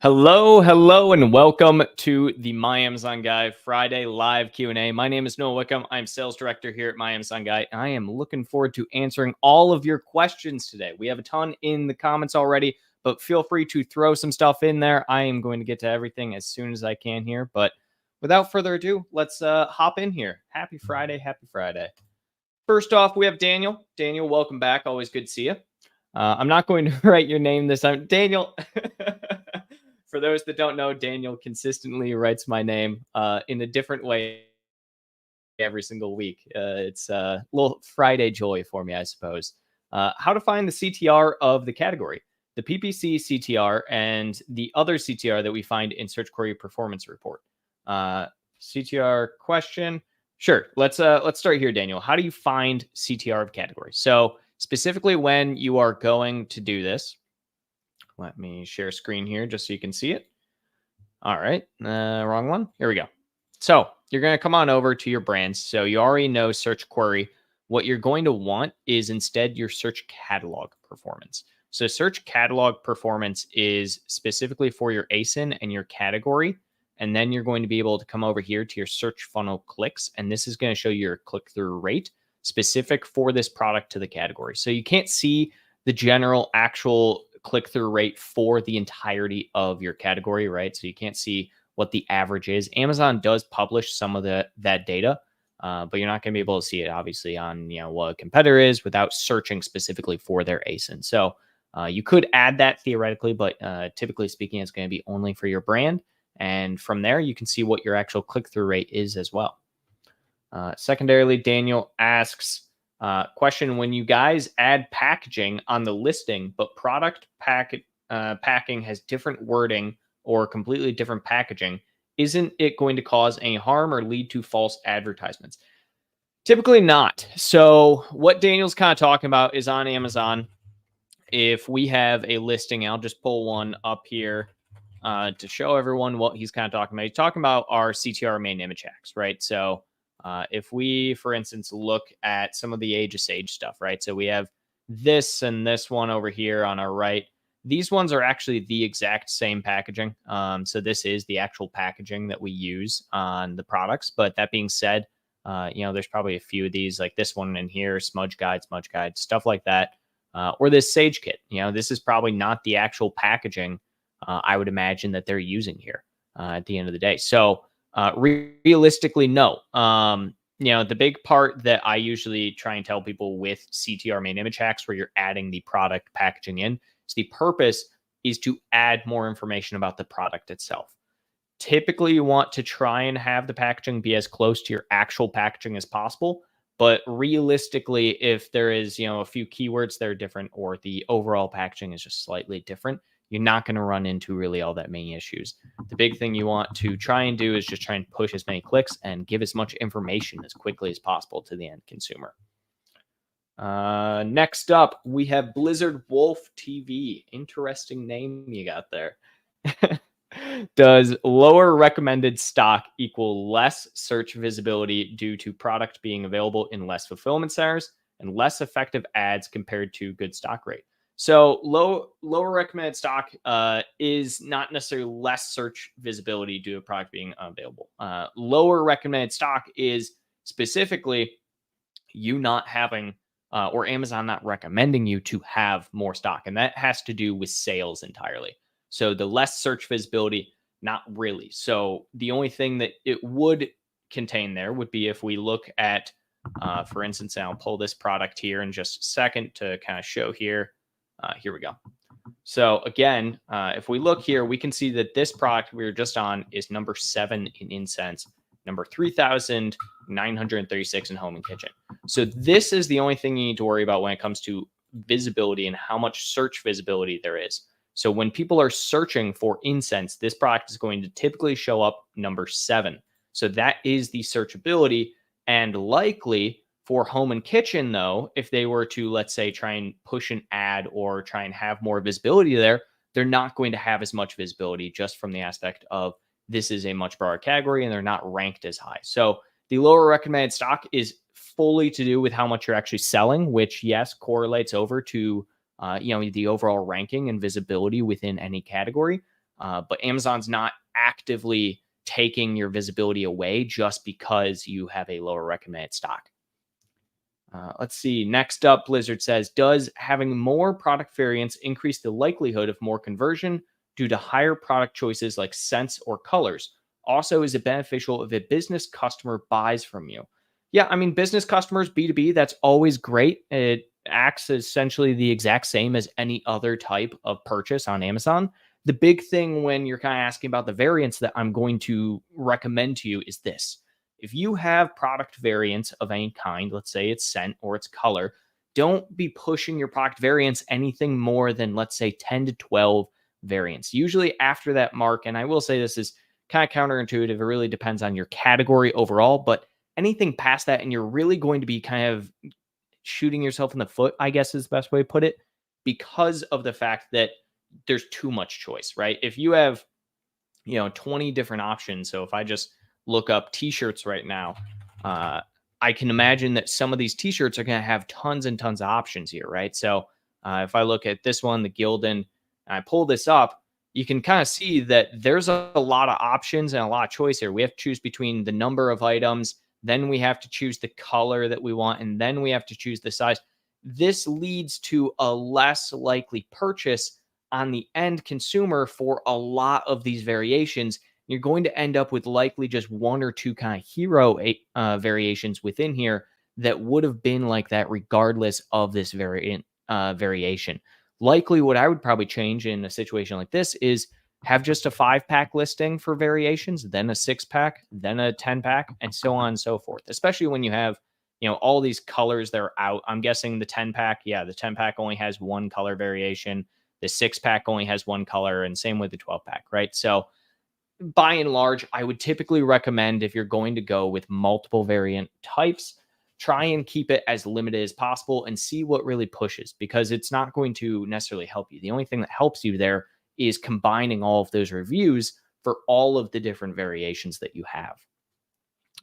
Hello, and welcome to the My Amazon Guy Friday live Q&A. My name is Noah Wickham. I'm sales director here at My Amazon Guy. I am looking forward to answering all of your questions today. We have a ton in the comments already, but feel free to throw some stuff in there. I am going to get to everything as soon as I can here. But without further ado, let's hop in here. Happy Friday. First off, we have Daniel. Daniel, welcome back. Always good to see you. I'm not going to write your name this time. Daniel. For those that don't know, Daniel consistently writes my name in a different way every single week. It's a little Friday joy for me, I suppose. How to find the CTR of the category, the PPC CTR, and the other CTR that we find in Search Query Performance Report. CTR question. Sure. Let's start here, Daniel. How do you find CTR of category? So specifically when you are going to do this, let me share screen here just so you can see it. All right, wrong one. Here we go. So you're going to come on over to your brands. So you already know Search Query. What you're going to want is instead your Search Catalog performance. So Search Catalog performance is specifically for your ASIN and your category. And then you're going to be able to come over here to your search funnel clicks. And this is going to show your click-through rate specific for this product to the category. So you can't see the general actual click-through rate for the entirety of your category, right? So you can't see what the average is. Amazon does publish some of that data, but you're not going to be able to see it obviously on what a competitor is without searching specifically for their ASIN. So you could add that theoretically, but typically speaking, it's going to be only for your brand. And from there, you can see what your actual click-through rate is as well. Secondarily, Daniel asks, question, when you guys add packaging on the listing, but product packing has different wording or completely different packaging, isn't it going to cause any harm or lead to false advertisements? Typically not. So what Daniel's kind of talking about is on Amazon. If we have a listing, I'll just pull one up here to show everyone what he's kind of talking about. He's talking about our CTR main image hacks, right? So if we, for instance, look at some of the Age of Sage stuff, right? So we have this and this one over here on our right. These ones are actually the exact same packaging. So this is the actual packaging that we use on the products. But that being said, there's probably a few of these like this one in here, smudge guide, stuff like that. Or this Sage kit, this is probably not the actual packaging I would imagine that they're using here at the end of the day. So realistically, no. The big part that I usually try and tell people with CTR main image hacks where you're adding the product packaging in, so the purpose is to add more information about the product itself. Typically, you want to try and have the packaging be as close to your actual packaging as possible. But realistically, if there is, a few keywords that are different or the overall packaging is just slightly different, you're not going to run into really all that many issues. The big thing you want to try and do is just try and push as many clicks and give as much information as quickly as possible to the end consumer. Next up, we have Blizzard Wolf TV. Interesting name you got there. Does lower recommended stock equal less search visibility due to product being available in less fulfillment centers and less effective ads compared to good stock rate? So lower recommended stock is not necessarily less search visibility due to product being available. Lower recommended stock is specifically you not having or Amazon not recommending you to have more stock. And that has to do with sales entirely. So the less search visibility, not really. So the only thing that it would contain there would be if we look at, for instance, I'll pull this product here in just a second to kind of show here. Here we go. So again, if we look here, we can see that this product we were just on is number 7 in incense, number 3,936 in home and kitchen. So this is the only thing you need to worry about when it comes to visibility and how much search visibility there is. So when people are searching for incense, this product is going to typically show up number 7. So that is the searchability. And likely for home and kitchen, though, if they were to, let's say, try and push an ad or try and have more visibility there, they're not going to have as much visibility just from the aspect of this is a much broader category and they're not ranked as high. So the lower recommended stock is fully to do with how much you're actually selling, which, yes, correlates over to the overall ranking and visibility within any category. but Amazon's not actively taking your visibility away just because you have a lower recommended stock. Let's see. Next up, Blizzard says, does having more product variants increase the likelihood of more conversion due to higher product choices like scents or colors? Also, is it beneficial if a business customer buys from you? Yeah, I mean, business customers, B2B, that's always great. It acts essentially the exact same as any other type of purchase on Amazon. The big thing when you're kind of asking about the variants that I'm going to recommend to you is this: if you have product variants of any kind, let's say it's scent or it's color, don't be pushing your product variants anything more than, let's say, 10 to 12 variants. Usually after that mark, and I will say this is kind of counterintuitive, it really depends on your category overall, but anything past that, and you're really going to be kind of shooting yourself in the foot, I guess is the best way to put it, because of the fact that there's too much choice, right? If you have 20 different options. So if I just look up t-shirts right now, uh, I can imagine that some of these t-shirts are going to have tons and tons of options here, right? So if I look at this one, the Gildan, and I pull this up, you can kind of see that there's a lot of options and a lot of choice here. We have to choose between the number of items, then we have to choose the color that we want, and then we have to choose the size. This leads to a less likely purchase on the end consumer for a lot of these variations. You're going to end up with likely just one or two kind of hero variations within here that would have been like that regardless of this variation. Likely, what I would probably change in a situation like this is have just a 5-pack listing for variations, then a 6-pack, then a 10-pack, and so on and so forth. Especially when you have all these colors that are out. I'm guessing the 10-pack, the 10-pack only has one color variation. The 6-pack only has one color, and same with the 12-pack, right? So by and large, I would typically recommend, if you're going to go with multiple variant types, try and keep it as limited as possible and see what really pushes, because it's not going to necessarily help you. The only thing that helps you there is combining all of those reviews for all of the different variations that you have.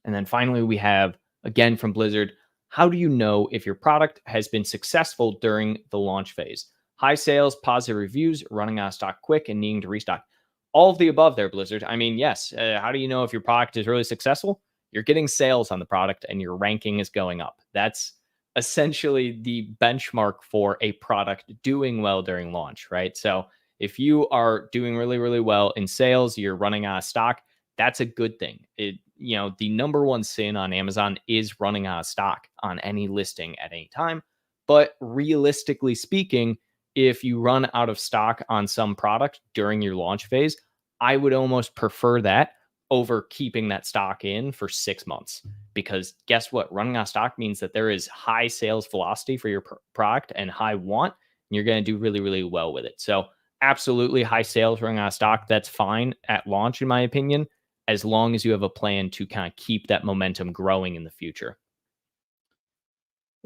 And then finally, we have, again from Blizzard, how do you know if your product has been successful during the launch phase? High sales, positive reviews, running out of stock quick, and needing to restock. All of the above there, Blizzard. I mean, yes. How do you know if your product is really successful? You're getting sales on the product and your ranking is going up. That's essentially the benchmark for a product doing well during launch, right? So if you are doing really, really well in sales, you're running out of stock, that's a good thing. The number one sin on Amazon is running out of stock on any listing at any time. But realistically speaking, if you run out of stock on some product during your launch phase, I would almost prefer that over keeping that stock in for 6 months. Because guess what? Running out of stock means that there is high sales velocity for your product and high want, and you're going to do really, really well with it. So absolutely high sales running out of stock, that's fine at launch, in my opinion, as long as you have a plan to kind of keep that momentum growing in the future.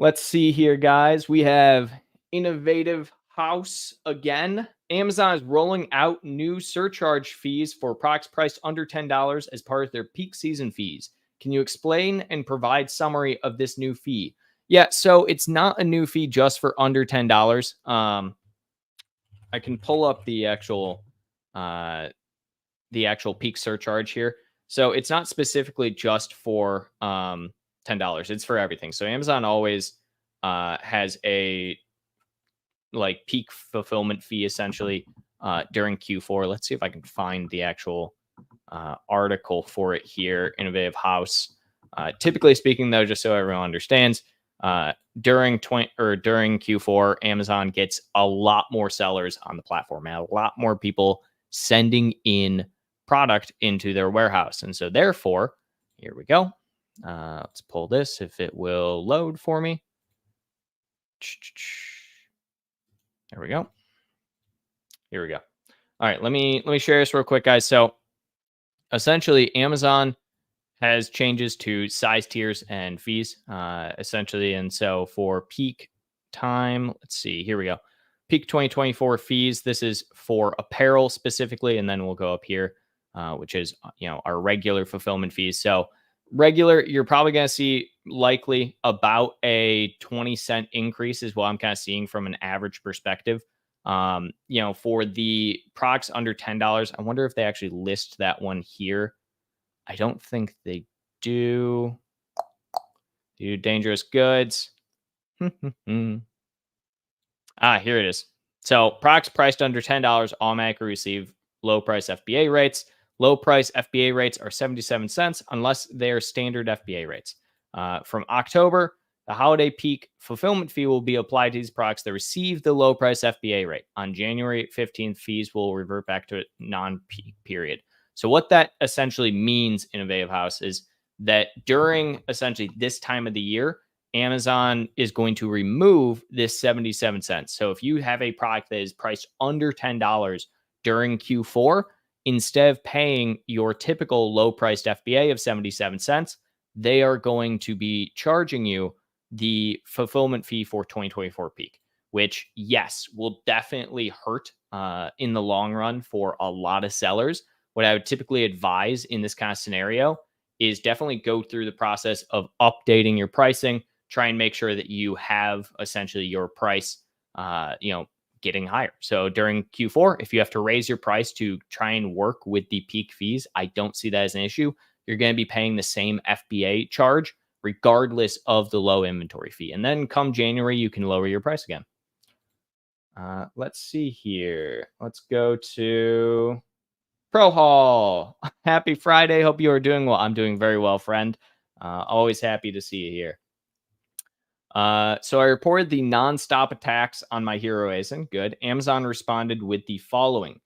Let's see here, guys. We have Innovative House again. Amazon is rolling out new surcharge fees for products priced under $10 as part of their peak season fees. Can you explain and provide summary of this new fee? Yeah, so it's not a new fee just for under $10. I can pull up the actual peak surcharge here. So it's not specifically just for $10. It's for everything. So Amazon always has a peak fulfillment fee essentially during Q4. Let's see if I can find the actual article for it here. Innovative House. Typically speaking, though, just so everyone understands, during Q4, Amazon gets a lot more sellers on the platform and a lot more people sending in product into their warehouse. And so therefore, here we go. Let's pull this if it will load for me. There we go. Here we go. All right, let me share this real quick, guys. So essentially, Amazon has changes to size tiers and fees, essentially. And so for peak time, let's see, here we go. Peak 2024 fees. This is for apparel specifically, and then we'll go up here, which is our regular fulfillment fees. So regular, you're probably going to see likely about a 20-cent increase is what I'm kind of seeing from an average perspective. For the products under $10, I wonder if they actually list that one here. I don't think they do. Do dangerous goods. Here it is. So products priced under $10 automatically receive low price FBA rates. Low price FBA rates are 77 cents unless they are standard FBA rates. From October, the holiday peak fulfillment fee will be applied to these products that receive the low price FBA rate. On January 15th, fees will revert back to a non-peak period. So what that essentially means, Innovative House, is that during essentially this time of the year, Amazon is going to remove this 77 cents. So if you have a product that is priced under $10 during Q4, instead of paying your typical low priced FBA of 77 cents, they are going to be charging you the fulfillment fee for 2024 peak, which, yes, will definitely hurt in the long run for a lot of sellers. What I would typically advise in this kind of scenario is definitely go through the process of updating your pricing. Try and make sure that you have essentially your price, getting higher. So during Q4, if you have to raise your price to try and work with the peak fees, I don't see that as an issue. You're going to be paying the same FBA charge regardless of the low inventory fee. And then come January, you can lower your price again. Let's see here. Let's go to Pro Hall. Happy Friday. Hope you are doing well. I'm doing very well, friend. Always happy to see you here. So I reported the nonstop attacks on my hero ASIN. Good. Amazon responded with the following.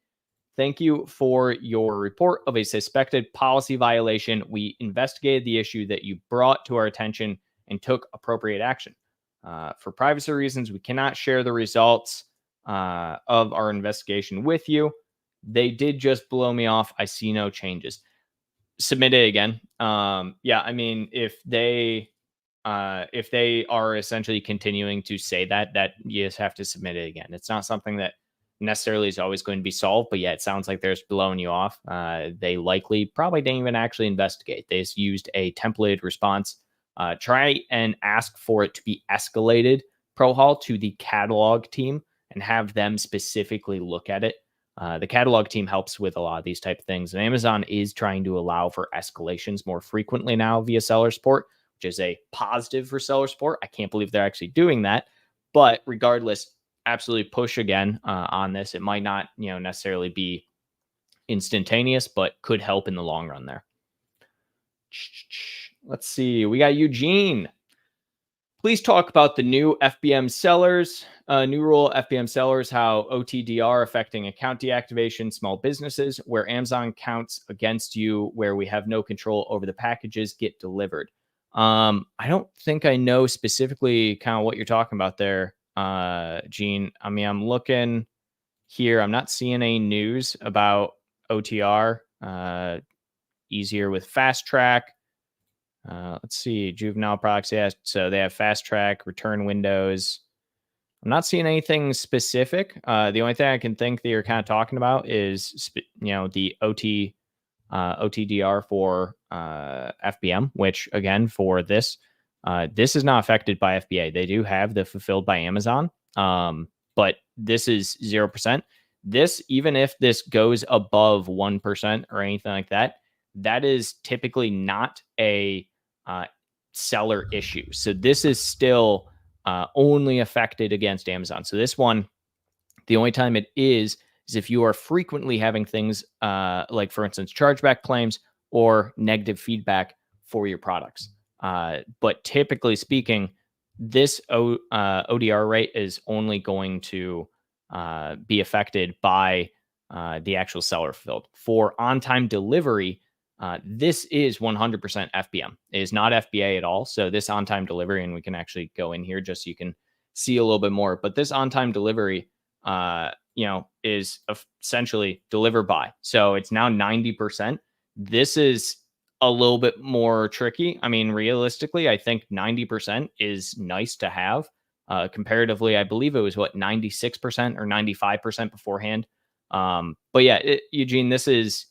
Thank you for your report of a suspected policy violation. We investigated the issue that you brought to our attention and took appropriate action. For privacy reasons, we cannot share the results of our investigation with you. They did just blow me off. I see no changes. Submit it again. I mean, if they are essentially continuing to say that you just have to submit it again. It's not something that necessarily is always going to be solved, but yeah, it sounds like they're just blowing you off. They probably didn't even actually investigate. They just used a templated response. Try and ask for it to be escalated, ProHaul, to the catalog team and have them specifically look at it. The catalog team helps with a lot of these type of things. And Amazon is trying to allow for escalations more frequently now via seller support, which is a positive for seller support. I can't believe they're actually doing that. But regardless, absolutely push again on this. It might not, necessarily be instantaneous, but could help in the long run there. Let's see. We got Eugene. Please talk about the new FBM sellers, new rule FBM sellers, how OTDR affecting account deactivation, small businesses, where Amazon counts against you, where we have no control over the packages get delivered. I don't think I know specifically kind of what you're talking about there, Gene. I mean, I'm looking here. I'm not seeing any news about OTR, easier with fast track. Let's see, juvenile products. Yeah, so they have fast track, return windows. I'm not seeing anything specific. The only thing I can think that you're kind of talking about is, the OTDR for FBM, which again, for this is not affected by FBA. They do have the fulfilled by Amazon, but this is 0%. This, even if this goes above 1% or anything like that, that is typically not a seller issue. So this is still only affected against Amazon. So this one, the only time it is if you are frequently having things like, for instance, chargeback claims or negative feedback for your products. But typically speaking, this ODR rate is only going to be affected by the actual seller fulfilled. For on-time delivery, this is 100% FBM. It is not FBA at all. So this on-time delivery, and we can actually go in here just so you can see a little bit more. But this on-time delivery, is essentially deliver by. So it's now 90%. This is a little bit more tricky. I mean, realistically, I think 90% is nice to have. Comparatively, I believe it was 96% or 95% beforehand. But yeah, Eugene, this is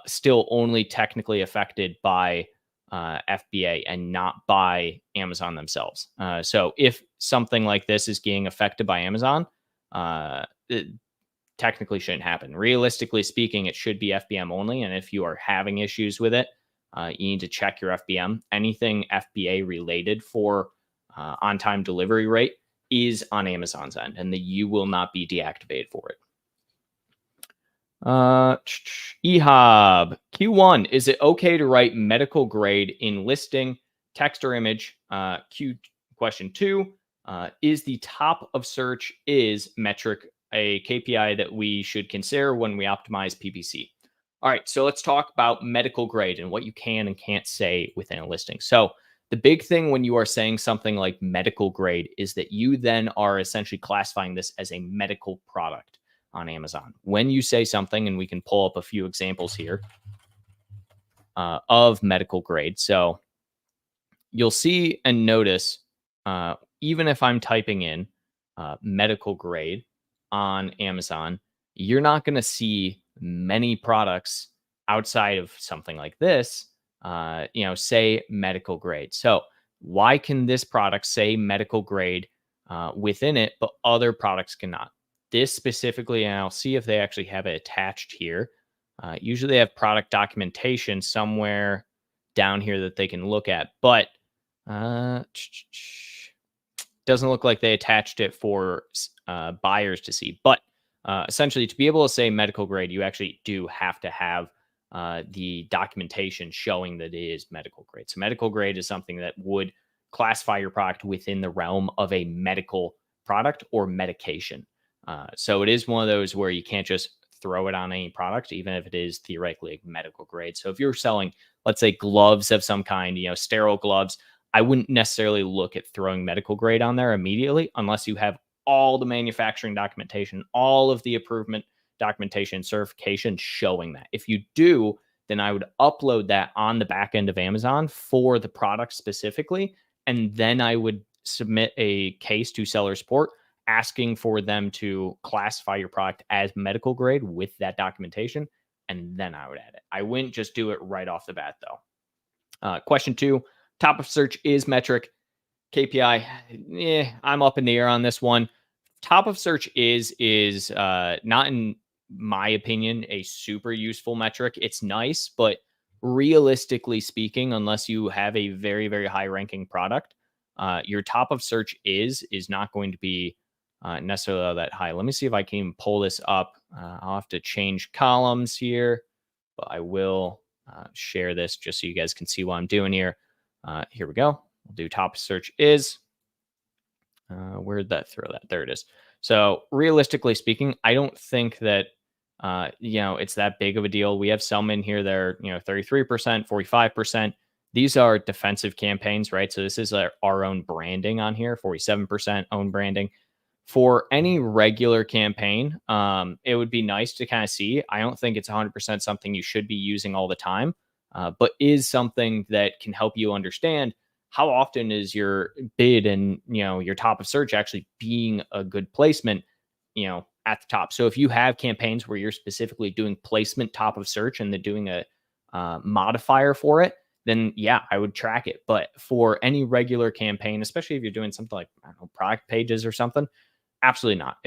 still only technically affected by FBA and not by Amazon themselves. So if something like this is getting affected by Amazon, it technically shouldn't happen. Realistically speaking, it should be FBM only. And if you are having issues with it, you need to check your FBM. Anything FBA related for on-time delivery rate is on Amazon's end, and you will not be deactivated for it. EHOB Q1, is it okay to write medical grade in listing, text or image? Question 2, is the top of search is metric a KPI that we should consider when we optimize PPC? All right, so let's talk about medical grade and what you can and can't say within a listing. So the big thing when you are saying something like medical grade is that you then are essentially classifying this as a medical product on Amazon. When you say something, and we can pull up a few examples here of medical grade. So you'll see and notice, even if I'm typing in medical grade on Amazon, you're not going to see many products outside of something like this, say medical grade. So why can this product say medical grade within it, but other products cannot? This specifically, and I'll see if they actually have it attached here. Usually they have product documentation somewhere down here that they can look at, but doesn't look like they attached it for buyers to see. But essentially, to be able to say medical grade, you actually do have to have the documentation showing that it is medical grade. So medical grade is something that would classify your product within the realm of a medical product or medication. So it is one of those where you can't just throw it on any product, even if it is theoretically medical grade. So if you're selling, let's say, gloves of some kind, sterile gloves, I wouldn't necessarily look at throwing medical grade on there immediately unless you have all the manufacturing documentation, all of the improvement documentation, certification showing that. If you do, then I would upload that on the back end of Amazon for the product specifically. And then I would submit a case to seller support asking for them to classify your product as medical grade with that documentation. And then I would add it. I wouldn't just do it right off the bat, though. Question 2, top of search is metric. KPI, I'm up in the air on this one. Top of search is not, in my opinion, a super useful metric. It's nice, but realistically speaking, unless you have a very, very high ranking product, your top of search is not going to be necessarily that high. Let me see if I can pull this up. I'll have to change columns here, but I will share this just so you guys can see what I'm doing here. Here we go. We'll do top search is. Where'd that throw that? There it is. So realistically speaking, I don't think that it's that big of a deal. We have some in here that are 33%, 45%. These are defensive campaigns, right? So this is our own branding on here, 47% own branding. For any regular campaign, it would be nice to kind of see. I don't think it's 100% something you should be using all the time, but is something that can help you understand how often is your bid and your top of search actually being a good placement, at the top. So if you have campaigns where you're specifically doing placement top of search and they're doing a modifier for it, then yeah, I would track it. But for any regular campaign, especially if you're doing something like, I don't know, product pages or something, absolutely not.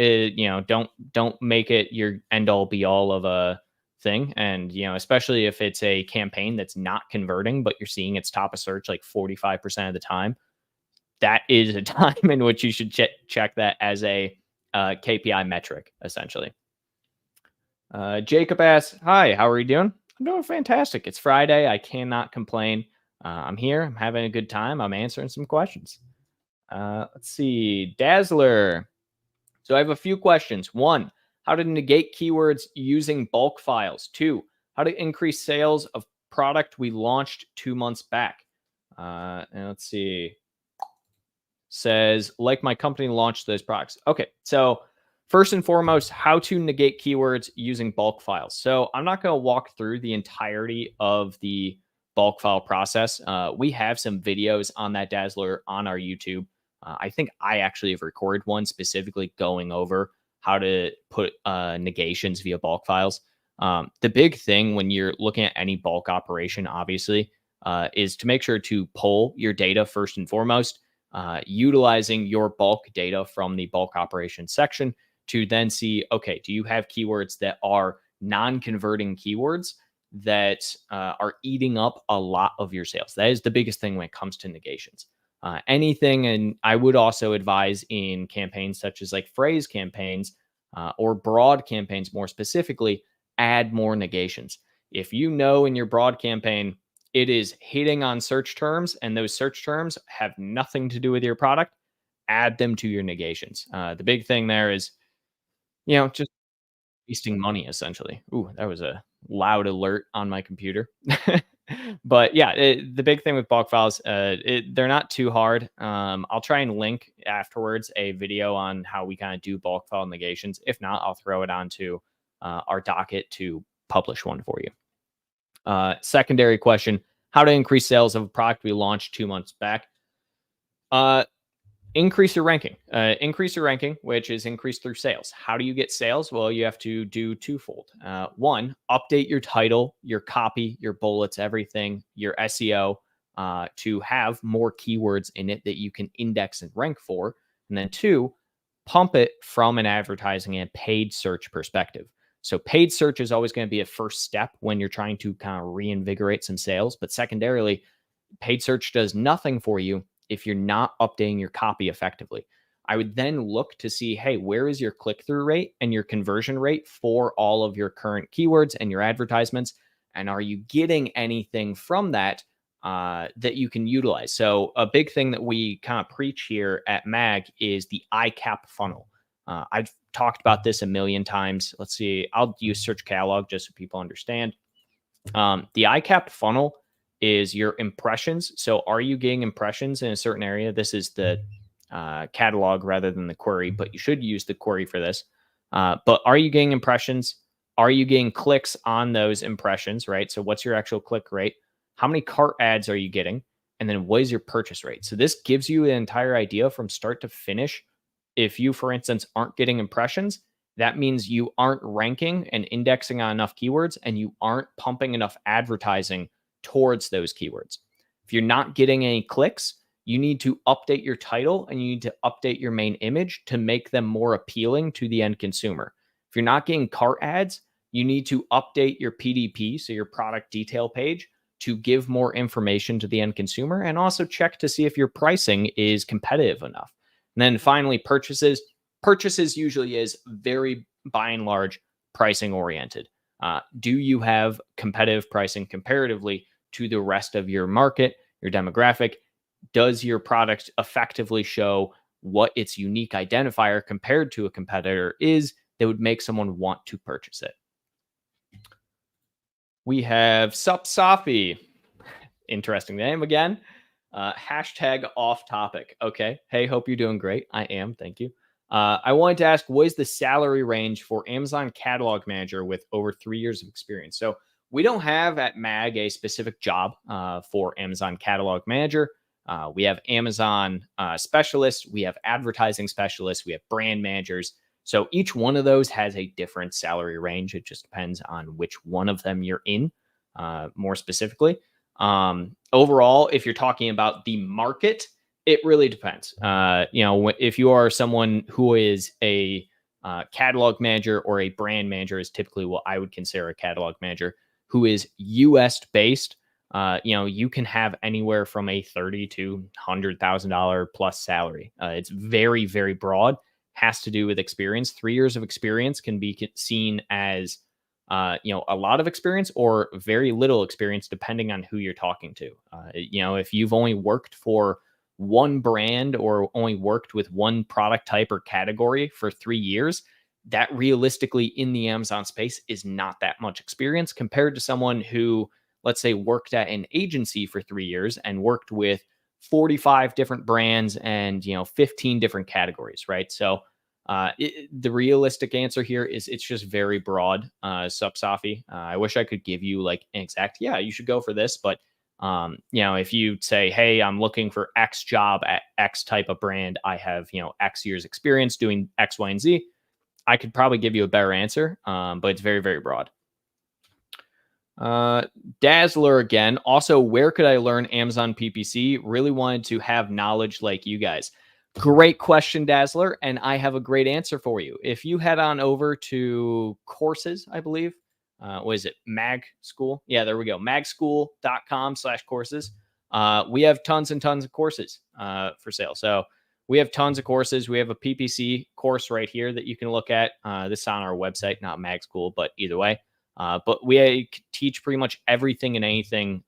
Don't make it your end all be all of a thing. And, especially if it's a campaign that's not converting, but you're seeing its top of search like 45% of the time, that is a time in which you should check that as a KPI metric, essentially. Jacob asks, hi, how are you doing? I'm doing fantastic. It's Friday. I cannot complain. I'm here. I'm having a good time. I'm answering some questions. Let's see. Dazzler. So I have a few questions. 1, how to negate keywords using bulk files. 2, how to increase sales of product we launched 2 months back. And let's see. Says, like my company launched those products. Okay, so first and foremost, how to negate keywords using bulk files. So I'm not going to walk through the entirety of the bulk file process. We have some videos on that, Dazzler, on our YouTube. I think I actually have recorded one specifically going over how to put negations via bulk files. The big thing when you're looking at any bulk operation, obviously, is to make sure to pull your data first and foremost, utilizing your bulk data from the bulk operations section to then see, okay, do you have keywords that are non-converting keywords that are eating up a lot of your sales? That is the biggest thing when it comes to negations. Anything, and I would also advise in campaigns such as like phrase campaigns or broad campaigns more specifically, add more negations. If you know in your broad campaign, it is hitting on search terms and those search terms have nothing to do with your product, add them to your negations. The big thing there is, just wasting money essentially. Ooh, that was a loud alert on my computer. But yeah, the big thing with bulk files, they're not too hard. I'll try and link afterwards a video on how we kind of do bulk file negations. If not, I'll throw it onto our docket to publish one for you. Secondary question: how to increase sales of a product we launched 2 months back? Increase your ranking, which is increased through sales. How do you get sales? Well, you have to do twofold. One, update your title, your copy, your bullets, everything, your SEO, to have more keywords in it that you can index and rank for. And then two, pump it from an advertising and paid search perspective. So paid search is always going to be a first step when you're trying to kind of reinvigorate some sales. But secondarily, paid search does nothing for you if you're not updating your copy effectively. I would then look to see, hey, where is your click-through rate and your conversion rate for all of your current keywords and your advertisements? And are you getting anything from that that you can utilize? So a big thing that we kind of preach here at MAG is the ICAP funnel. I've talked about this a million times. Let's see, I'll use search catalog just so people understand. The ICAP funnel is your impressions. So are you getting impressions in a certain area? This is the catalog rather than the query, but you should use the query for this. But are you getting impressions? Are you getting clicks on those impressions, right? So what's your actual click rate? How many cart ads are you getting? And then what is your purchase rate? So this gives you an entire idea from start to finish. If you, for instance, aren't getting impressions, that means you aren't ranking and indexing on enough keywords and you aren't pumping enough advertising towards those keywords. If you're not getting any clicks, you need to update your title and you need to update your main image to make them more appealing to the end consumer. If you're not getting cart ads, you need to update your PDP, so your product detail page, to give more information to the end consumer, and also check to see if your pricing is competitive enough. And then finally, purchases. Purchases usually is very, by and large, pricing oriented. Do you have competitive pricing comparatively to the rest of your market, your demographic? Does your product effectively show what its unique identifier compared to a competitor is that would make someone want to purchase it? We have Sup Safi. Interesting name again. Hashtag off topic. Okay. Hey, hope you're doing great. I am. Thank you. I wanted to ask, what is the salary range for Amazon Catalog Manager with over 3 years of experience? So we don't have at MAG a specific job for Amazon Catalog Manager. We have Amazon specialists, we have advertising specialists, we have brand managers. So each one of those has a different salary range. It just depends on which one of them you're in, more specifically. Overall, if you're talking about the market, it really depends. If you are someone who is a catalog manager or a brand manager, is typically what I would consider a catalog manager, who is US based, you can have anywhere from a $30,000 to $100,000 plus salary. It's very, very broad. Has to do with experience. 3 years of experience can be seen as a lot of experience or very little experience, depending on who you're talking to. If you've only worked for one brand or only worked with one product type or category for 3 years, that realistically in the Amazon space is not that much experience compared to someone who, let's say, worked at an agency for 3 years and worked with 45 different brands and 15 different categories, right? So the realistic answer here is it's just very broad. Sup Safi. I wish I could give you like an exact, yeah, you should go for this, but if you say, hey, I'm looking for X job at X type of brand, I have X years experience doing X, Y, and Z, I could probably give you a better answer, but it's very, very broad. Dazzler again. Also, where could I learn Amazon PPC? Really wanted to have knowledge like you guys. Great question, Dazzler. And I have a great answer for you. If you head on over to courses, I believe, what is it? Mag School? Yeah, there we go. magschool.com/courses. We have tons and tons of courses for sale. So we have tons of courses. We have a PPC course right here that you can look at. This is on our website, not Mag School, but either way. But we teach pretty much everything and anything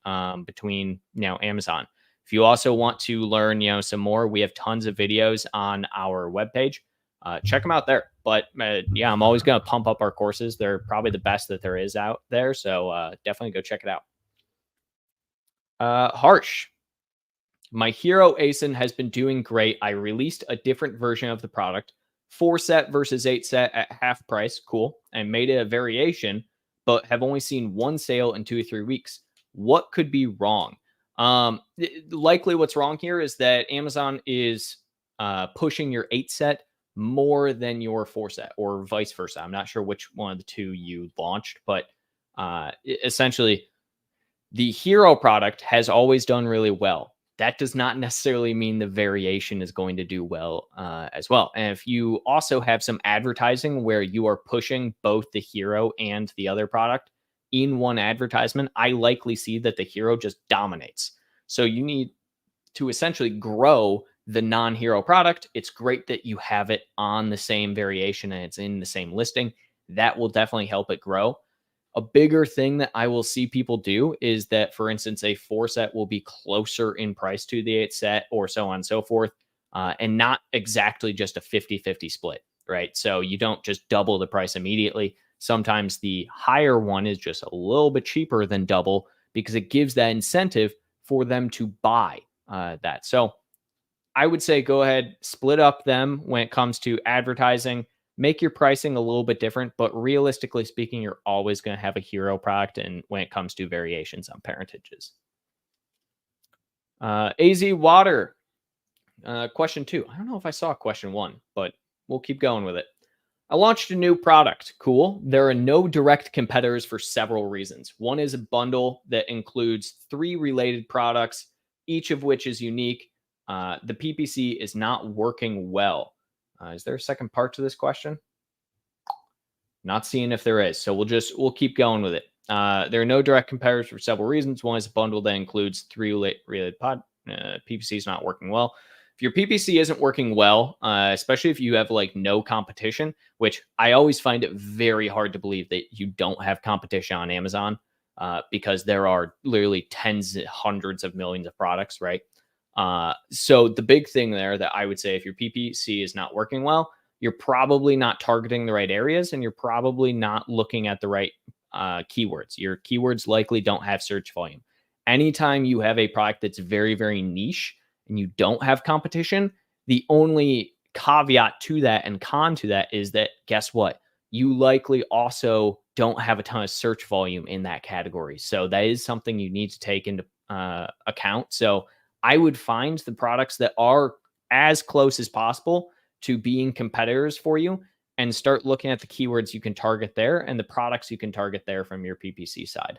between Amazon. If you also want to learn, some more, we have tons of videos on our webpage. Check them out there. But yeah, I'm always going to pump up our courses. They're probably the best that there is out there. So definitely go check it out. Harsh. My hero ASIN has been doing great. I released a different version of the product, 4-set versus 8-set at half price. Cool. And made it a variation, but have only seen one sale in 2 or 3 weeks. What could be wrong? Likely what's wrong here is that Amazon is pushing your 8-set more than your 4-set, or vice versa. I'm not sure which one of the two you launched, but essentially the hero product has always done really well. That does not necessarily mean the variation is going to do well as well. And if you also have some advertising where you are pushing both the hero and the other product in one advertisement, I likely see that the hero just dominates. So you need to essentially grow the non-hero product. It's great that you have it on the same variation and it's in the same listing. That will definitely help it grow. A bigger thing that I will see people do is that, for instance, a 4-set will be closer in price to the 8-set or so on and so forth, and not exactly just a 50-50 split, right? So you don't just double the price immediately. Sometimes the higher one is just a little bit cheaper than double because it gives that incentive for them to buy that. So I would say go ahead, split up them when it comes to advertising. Make your pricing a little bit different, but realistically speaking, you're always going to have a hero product. And when it comes to variations on parentages, AZ Water, question 2. I don't know if I saw question 1, but we'll keep going with it. I launched a new product. Cool. There are no direct competitors for several reasons. One is a bundle that includes 3 related products, each of which is unique. The PPC is not working well. Is there a second part to this question? Not seeing if there is. So we'll keep going with it. There are no direct competitors for several reasons. One is a bundle that includes 3 related PPC is not working well. If your PPC isn't working well, especially if you have like no competition, which I always find it very hard to believe that you don't have competition on Amazon, because there are literally tens, hundreds of millions of products, right? So the big thing there that I would say, if your PPC is not working well, you're probably not targeting the right areas and you're probably not looking at the right keywords. Your keywords likely don't have search volume. Anytime you have a product that's very, very niche and you don't have competition, the only caveat to that and con to that is that, guess what? You likely also don't have a ton of search volume in that category. So that is something you need to take into account. So I would find the products that are as close as possible to being competitors for you and start looking at the keywords you can target there and the products you can target there from your PPC side.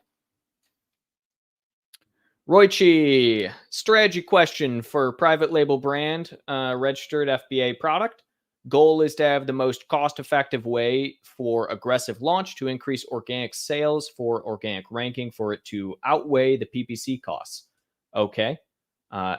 Roichi, strategy question for private label brand, registered FBA product. Goal is to have the most cost-effective way for aggressive launch to increase organic sales for organic ranking for it to outweigh the PPC costs. Okay.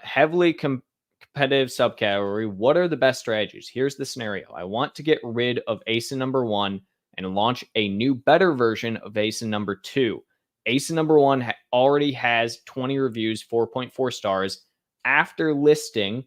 Heavily competitive subcategory. What are the best strategies? Here's the scenario. I want to get rid of ASIN number 1 and launch a new, better version of ASIN number 2. ASIN number 1 already has 20 reviews, 4.4 stars after listing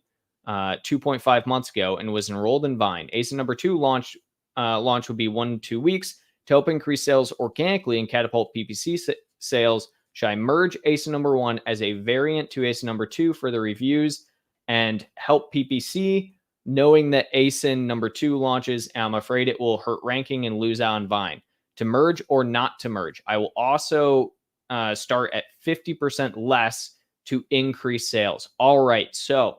2.5 months ago and was enrolled in Vine. ASIN number 2 launch would be 1 to 2 weeks to help increase sales organically and catapult PPC sales. Should I merge ASIN number 1 as a variant to ASIN number 2 for the reviews and help PPC, knowing that ASIN number 2 launches, and I'm afraid it will hurt ranking and lose out on Vine? To merge or not to merge? I will also start at 50% less to increase sales. All right, so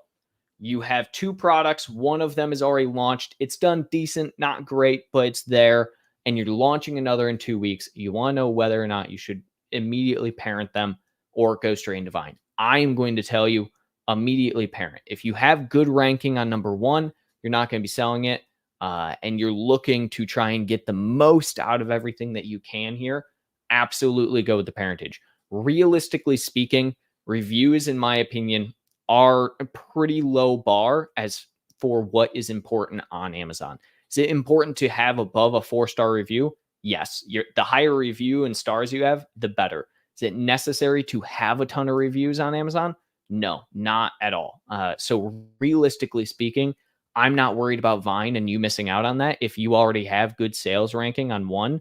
you have 2 products. One of them is already launched. It's done decent, not great, but it's there. And you're launching another in 2 weeks. You want to know whether or not you should immediately parent them or go straight into Vine. I am going to tell you, immediately parent. If you have good ranking on number one, you're not going to be selling it. And you're looking to try and get the most out of everything that you can here, absolutely go with the parentage. Realistically speaking, reviews, in my opinion, are a pretty low bar as for what is important on Amazon. Is it important to have above a 4-star review? Yes. The higher review and stars you have, the better. Is it necessary to have a ton of reviews on Amazon? No, not at all. So realistically speaking, I'm not worried about Vine and you missing out on that. If you already have good sales ranking on one,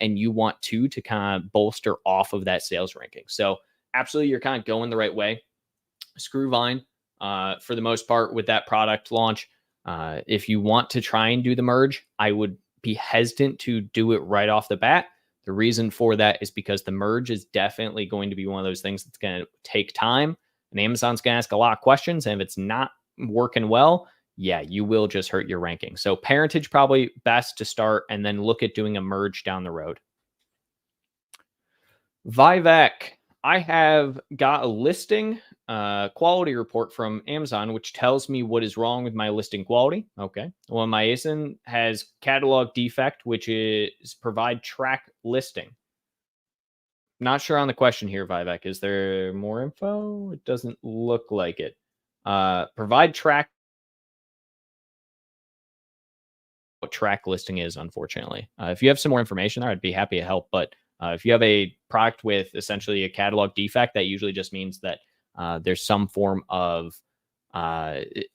and you want two to kind of bolster off of that sales ranking. So absolutely, you're kind of going the right way. Screw Vine for the most part with that product launch. If you want to try and do the merge, I would be hesitant to do it right off the bat. The reason for that is because the merge is definitely going to be one of those things that's going to take time, and Amazon's going to ask a lot of questions. And if it's not working well, yeah, you will just hurt your ranking. So parentage probably best to start, and then look at doing a merge down the road. Vivek, I have got a listing quality report from Amazon, which tells me what is wrong with my listing quality. Okay. Well, my ASIN has catalog defect, which is provide track listing. Not sure on the question here, Vivek. Is there more info? It doesn't look like it. Provide track. What track listing is, unfortunately. If you have some more information there, I'd be happy to help. But if you have a product with essentially a catalog defect, that usually just means that there's some form of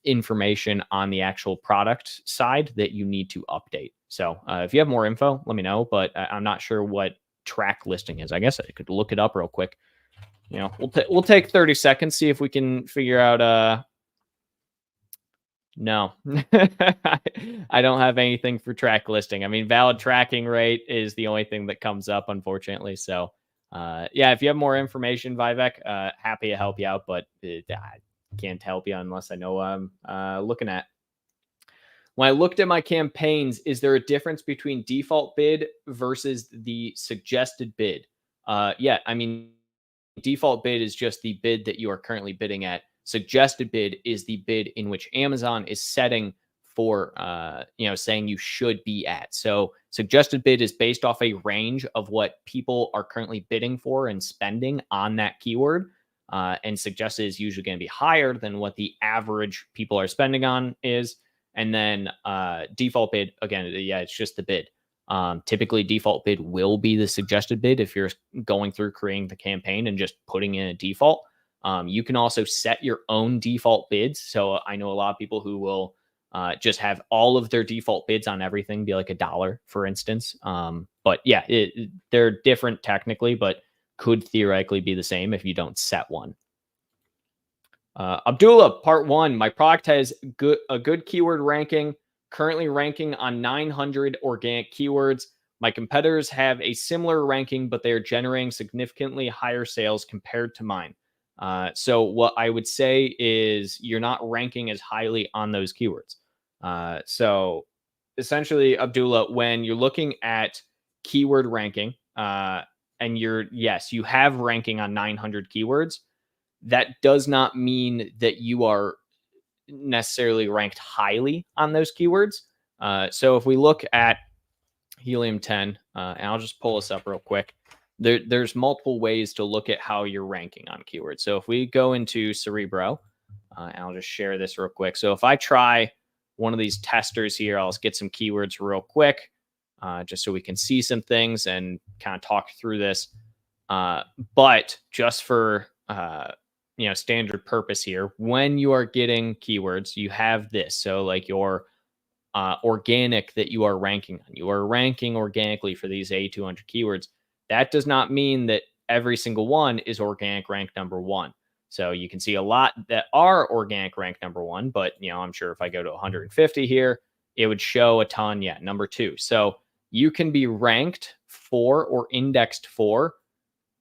information on the actual product side that you need to update. So if you have more info, let me know. But I'm not sure what track listing is. I guess I could look it up real quick. You know, we'll take 30 seconds, see if we can figure out. No, I don't have anything for track listing. I mean, valid tracking rate is the only thing that comes up, unfortunately. So, yeah, if you have more information, Vivek, happy to help you out, but I can't help you unless I know what I'm looking at. When I looked at my campaigns, is there a difference between default bid versus the suggested bid? Yeah, I mean, default bid is just the bid that you are currently bidding at. Suggested bid is the bid in which Amazon is setting for, saying you should be at. So suggested bid is based off a range of what people are currently bidding for and spending on that keyword. And suggested is usually going to be higher than what the average people are spending on is. And then default bid, again, yeah, it's just the bid. Typically, default bid will be the suggested bid if you're going through creating the campaign and just putting in a default. You can also set your own default bids. So I know a lot of people who will just have all of their default bids on everything be like $1, for instance. But yeah, they're different technically, but could theoretically be the same if you don't set one. Abdullah, part one. My product has a good keyword ranking, currently ranking on 900 organic keywords. My competitors have a similar ranking, but they are generating significantly higher sales compared to mine. So what I would say is you're not ranking as highly on those keywords. So essentially, Abdullah, when you're looking at keyword ranking, and you have ranking on 900 keywords, that does not mean that you are necessarily ranked highly on those keywords. So if we look at Helium 10, and I'll just pull this up real quick. There's multiple ways to look at how you're ranking on keywords. So if we go into Cerebro, and I'll just share this real quick. So if I try one of these testers here, I'll just get some keywords real quick, just so we can see some things and kind of talk through this. But just for standard purpose here, when you are getting keywords, you have this. So like your organic that you are ranking on, you are ranking organically for these A200 keywords. That does not mean that every single one is organic rank number one. So you can see a lot that are organic rank number one, but I'm sure if I go to 150 here, it would show a ton. Yeah, number two. So you can be ranked for or indexed for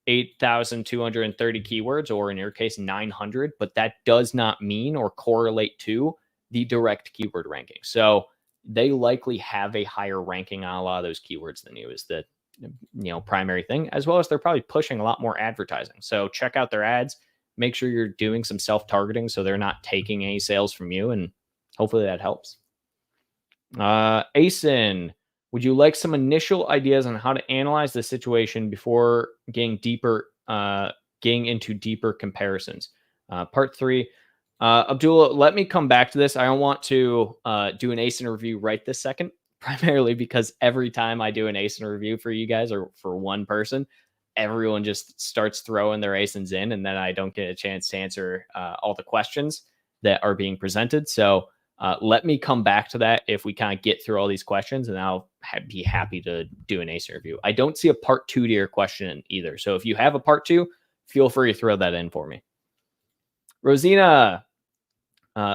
8,230 keywords, or in your case, 900, but that does not mean or correlate to the direct keyword ranking. So they likely have a higher ranking on a lot of those keywords than you, is the primary thing, as well as they're probably pushing a lot more advertising. So check out their ads. make sure you're doing some self-targeting so they're not taking any sales from you, and hopefully that helps. Asen, would you like some initial ideas on how to analyze the situation before getting into deeper comparisons? Part three. Abdullah, let me come back to this. I don't want to do an ASIN review right this second, primarily because every time I do an ASIN review for you guys or for one person, everyone just starts throwing their ASINs in, and then I don't get a chance to answer all the questions that are being presented. So let me come back to that if we kind of get through all these questions, and I'll be happy to do an ASIN review. I don't see a part two to your question either. So if you have a part two, feel free to throw that in for me. Rosina,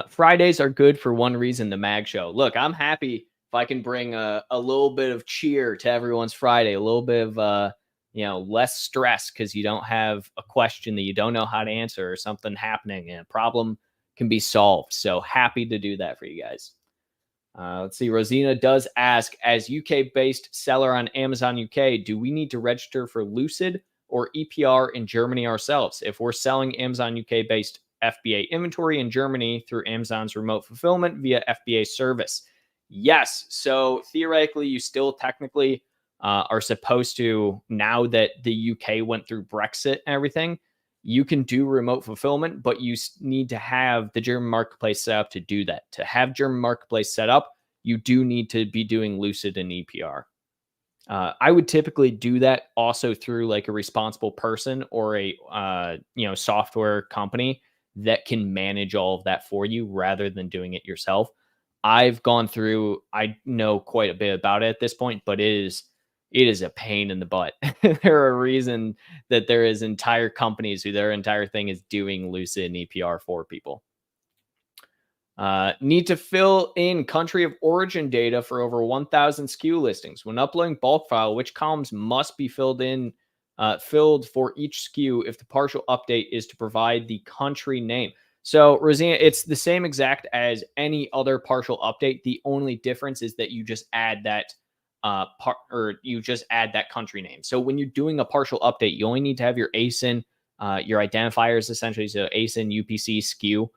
Fridays are good for one reason, the mag show. Look, I'm happy if I can bring a little bit of cheer to everyone's Friday, a little bit of less stress because you don't have a question that you don't know how to answer or something happening and a problem can be solved. So happy to do that for you guys. Let's see. Rosina does ask, as UK-based seller on Amazon UK, do we need to register for Lucid or EPR in Germany ourselves? If we're selling Amazon UK-based FBA inventory in Germany through Amazon's remote fulfillment via FBA service. Yes. So theoretically, you still technically are supposed to, now that the UK went through Brexit and everything, you can do remote fulfillment, but you need to have the German marketplace set up to do that. To have German marketplace set up, you do need to be doing Lucid and EPR. I would typically do that also through like a responsible person or a software company that can manage all of that for you rather than doing it yourself. I've gone through, I know quite a bit about it at this point, but it is a pain in the butt. There are a reason that there is entire companies who their entire thing is doing Lucid and EPR for people. Need to fill in country of origin data for over 1,000 SKU listings. When uploading bulk file, which columns must be filled for each SKU if the partial update is to provide the country name? So, Rosina, it's the same exact as any other partial update. The only difference is that you just add that country name. So when you're doing a partial update, you only need to have your ASIN, your identifiers essentially. So ASIN, UPC, SKU.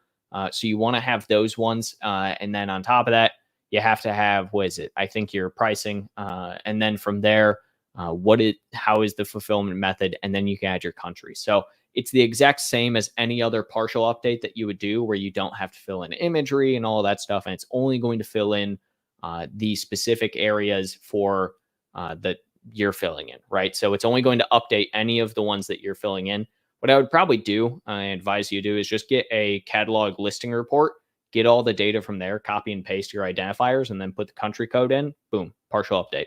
So you want to have those ones. And then on top of that, you have to have, I think your pricing. And then from there, how is the fulfillment method? And then you can add your country. So it's the exact same as any other partial update that you would do where you don't have to fill in imagery and all of that stuff. And it's only going to fill in the specific areas for that you're filling in, right? So it's only going to update any of the ones that you're filling in. What I would probably do, I advise you to do, is just get a catalog listing report, get all the data from there, copy and paste your identifiers, and then put the country code in. Boom, partial update.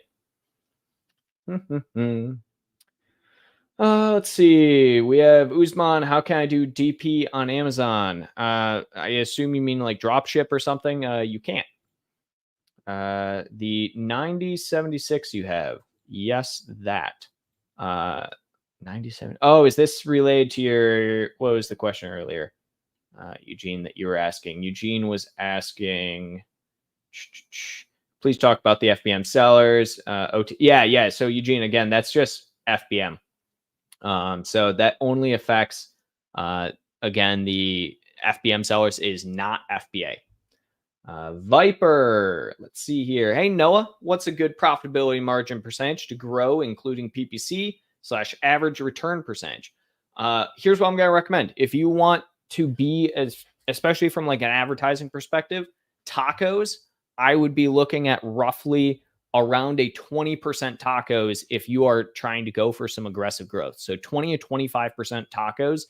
Let's see. We have Uzman. How can I do DP on Amazon? I assume you mean like drop ship or something. You can't. The 9076 you have. Yes, that. 97. Oh, is this related to what was the question earlier? Eugene, that you were asking. Eugene was asking, please talk about the FBM sellers. Yeah. So Eugene, again, that's just FBM. So that only affects, again, the FBM sellers is not FBA. Viper, let's see here. Hey, Noah, what's a good profitability margin percentage to grow, including PPC/average return percentage? Here's what I'm going to recommend. If you want to be, especially from like an advertising perspective, tacos, I would be looking at roughly around a 20% tacos if you are trying to go for some aggressive growth. So 20 to 25% tacos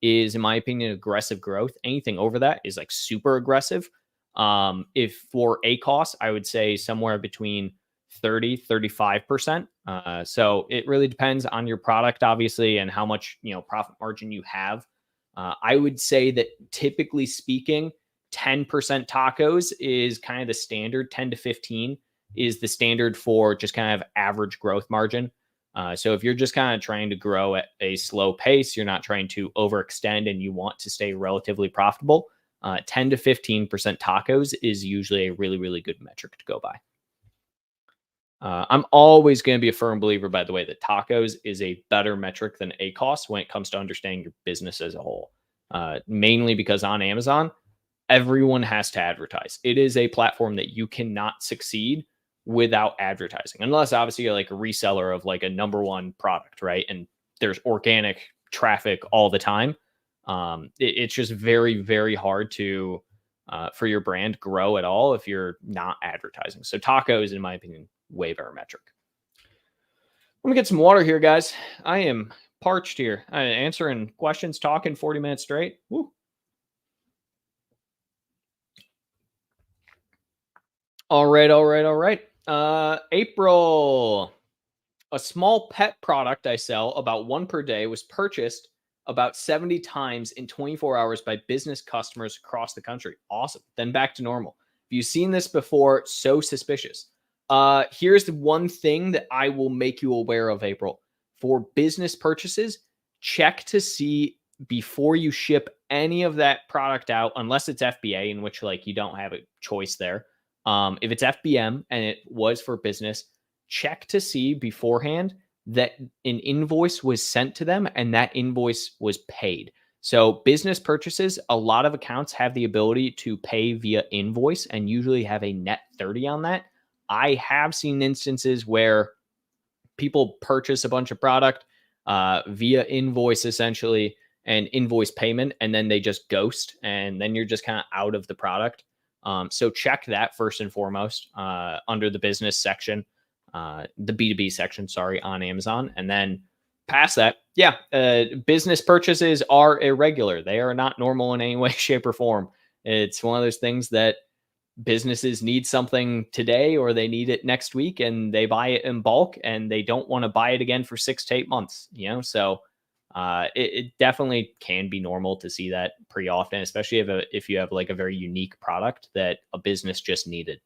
is, in my opinion, aggressive growth. Anything over that is like super aggressive. If for ACoS, I would say somewhere between 30-35%. So it really depends on your product, obviously, and how much profit margin you have. I would say that typically speaking, 10% tacos is kind of the standard. 10 to 15 is the standard for just kind of average growth margin. So if you're just kind of trying to grow at a slow pace, you're not trying to overextend and you want to stay relatively profitable, 10 to 15% tacos is usually a really, really good metric to go by. I'm always going to be a firm believer, by the way, that tacos is a better metric than ACoS when it comes to understanding your business as a whole. mainly because on Amazon, everyone has to advertise. It is a platform that you cannot succeed without advertising, unless obviously you're like a reseller of like a number one product, right? And there's organic traffic all the time. It's just very, very hard to for your brand grow at all if you're not advertising. So taco is, in my opinion, way better metric. Let me get some water here, guys. I am parched here. I'm answering questions, talking 40 minutes straight. Woo. All right. April. A small pet product I sell, about one per day, was purchased about 70 times in 24 hours by business customers across the country. Awesome. Then back to normal. If you've seen this before, so suspicious. Here's the one thing that I will make you aware of, April. For business purchases, check to see before you ship any of that product out, unless it's FBA, in which like you don't have a choice there. If it's FBM and it was for business, check to see beforehand that an invoice was sent to them and that invoice was paid. So business purchases, a lot of accounts have the ability to pay via invoice and usually have a net 30 on that. I have seen instances where people purchase a bunch of product via invoice essentially and invoice payment, and then they just ghost, and then you're just kind of out of the product. So check that first and foremost under the business section, the B2B section, sorry, on Amazon. And then past that, business purchases are irregular. They are not normal in any way, shape, or form. It's one of those things that businesses need something today or they need it next week and they buy it in bulk and they don't want to buy it again for 6 to 8 months, So it definitely can be normal to see that pretty often, especially if you have like a very unique product that a business just needed.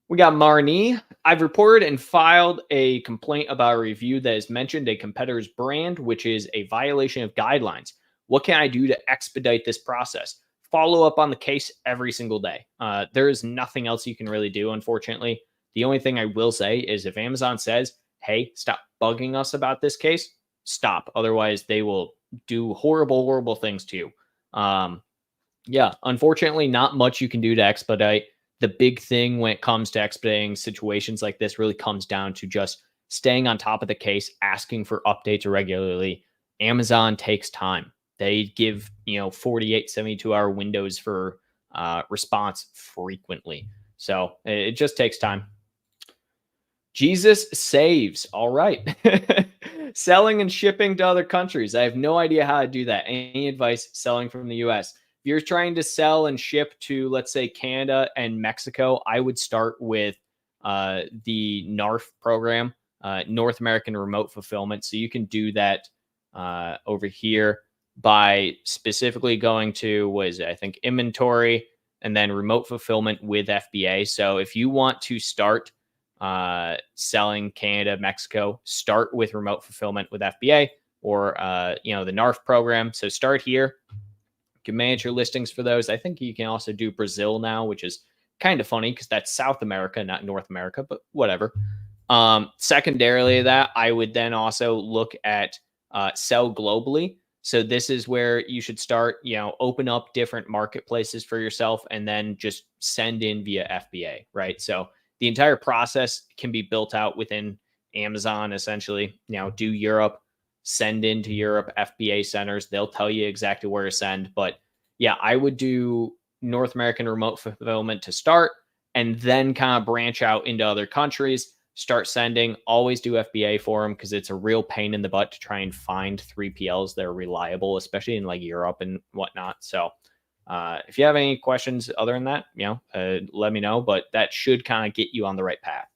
We got Marnie. I've reported and filed a complaint about a review that has mentioned a competitor's brand, which is a violation of guidelines. What can I do to expedite this process? Follow up on the case every single day. There is nothing else you can really do, unfortunately. The only thing I will say is if Amazon says, hey, stop bugging us about this case, stop. Otherwise, they will do horrible, horrible things to you. Unfortunately, not much you can do to expedite. The big thing when it comes to expediting situations like this really comes down to just staying on top of the case, asking for updates regularly. Amazon takes time. They give, 48, 72-hour windows for response frequently. So it just takes time. Jesus saves. All right. Selling and shipping to other countries. I have no idea how to do that. Any advice selling from the US? If you're trying to sell and ship to, let's say, Canada and Mexico, I would start with the NARF program, North American Remote Fulfillment. So you can do that over here by specifically going to, inventory and then remote fulfillment with FBA. So if you want to start selling Canada, Mexico, start with remote fulfillment with FBA or, the NARF program. So start here. You can manage your listings for those. I think you can also do Brazil now, which is kind of funny because that's South America, not North America, but whatever. Secondarily, that I would then also look at sell globally. So this is where you should start, open up different marketplaces for yourself and then just send in via FBA, right? So the entire process can be built out within Amazon, essentially. Do Europe, send into Europe FBA centers. They'll tell you exactly where to send. But yeah, I would do North American remote fulfillment to start and then kind of branch out into other countries. Start sending, always do FBA for them because it's a real pain in the butt to try and find 3PLs that are reliable, especially in like Europe and whatnot. So if you have any questions other than that, let me know, but that should kind of get you on the right path.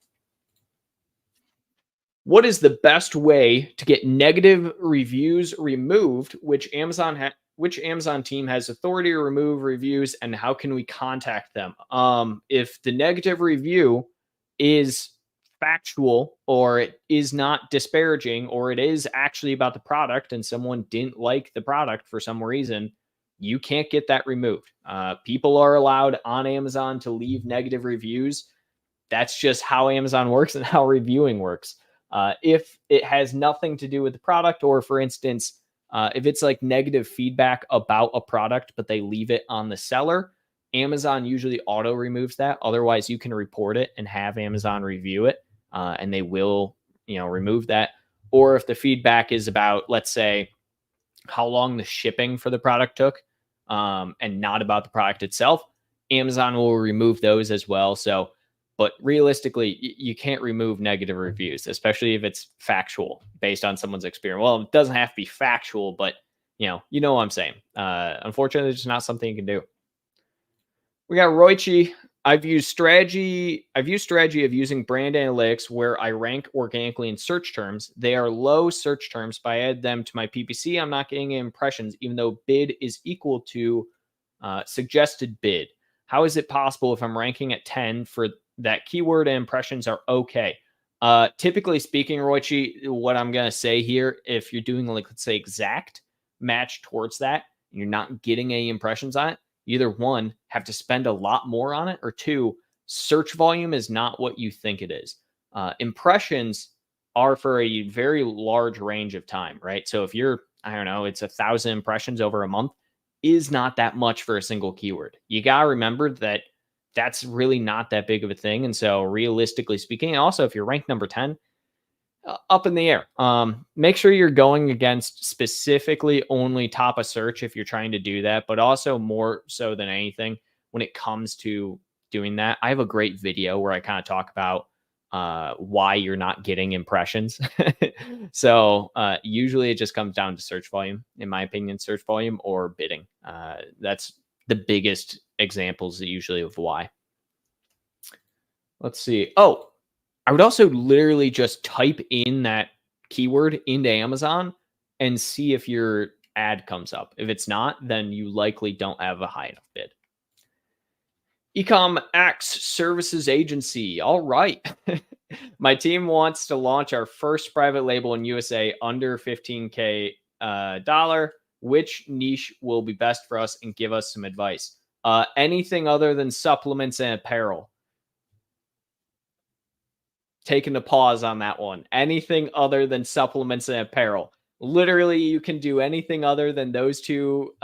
What is the best way to get negative reviews removed? Which Amazon team has authority to remove reviews, and how can we contact them? If the negative review is factual or it is not disparaging or it is actually about the product and someone didn't like the product for some reason, you can't get that removed. People are allowed on Amazon to leave negative reviews. That's just how Amazon works and how reviewing works. If it has nothing to do with the product, or for instance, If it's like negative feedback about a product, but they leave it on the seller, Amazon usually auto removes that. Otherwise, you can report it and have Amazon review it, and they will, remove that. Or if the feedback is about, let's say, how long the shipping for the product took, and not about the product itself, Amazon will remove those as well. So, but realistically, you can't remove negative reviews, especially if it's factual based on someone's experience. Well, it doesn't have to be factual, but you know what I'm saying. Unfortunately, it's just not something you can do. We got Roichi. I've used strategy of using brand analytics where I rank organically in search terms. They are low search terms, but I add them to my PPC. I'm not getting impressions, even though bid is equal to suggested bid. How is it possible if I'm ranking at 10 for that keyword and impressions are okay? Typically speaking, Roichi, what I'm going to say here, if you're doing, like, let's say, exact match towards that, and you're not getting any impressions on it, either one, have to spend a lot more on it, or two, search volume is not what you think it is. Impressions are for a very large range of time, right? So if you're, I don't know, it's 1,000 impressions over a month, is not that much for a single keyword. You got to remember that that's really not that big of a thing. And so realistically speaking, also if you're ranked number 10, up in the air. Make sure you're going against specifically only top of search if you're trying to do that, but also more so than anything when it comes to doing that. I have a great video where I kind of talk about why you're not getting impressions. So usually it just comes down to search volume, in my opinion, search volume or bidding. That's the biggest examples usually of why. Let's see. Oh, I would also literally just type in that keyword into Amazon and see if your ad comes up. If it's not, then you likely don't have a high enough bid. Ecom X Services Agency. All right. My team wants to launch our first private label in USA under 15K dollar. Which niche will be best for us, and give us some advice? Anything other than supplements and apparel. Taking a pause on that one. Anything other than supplements and apparel. Literally, you can do anything other than those two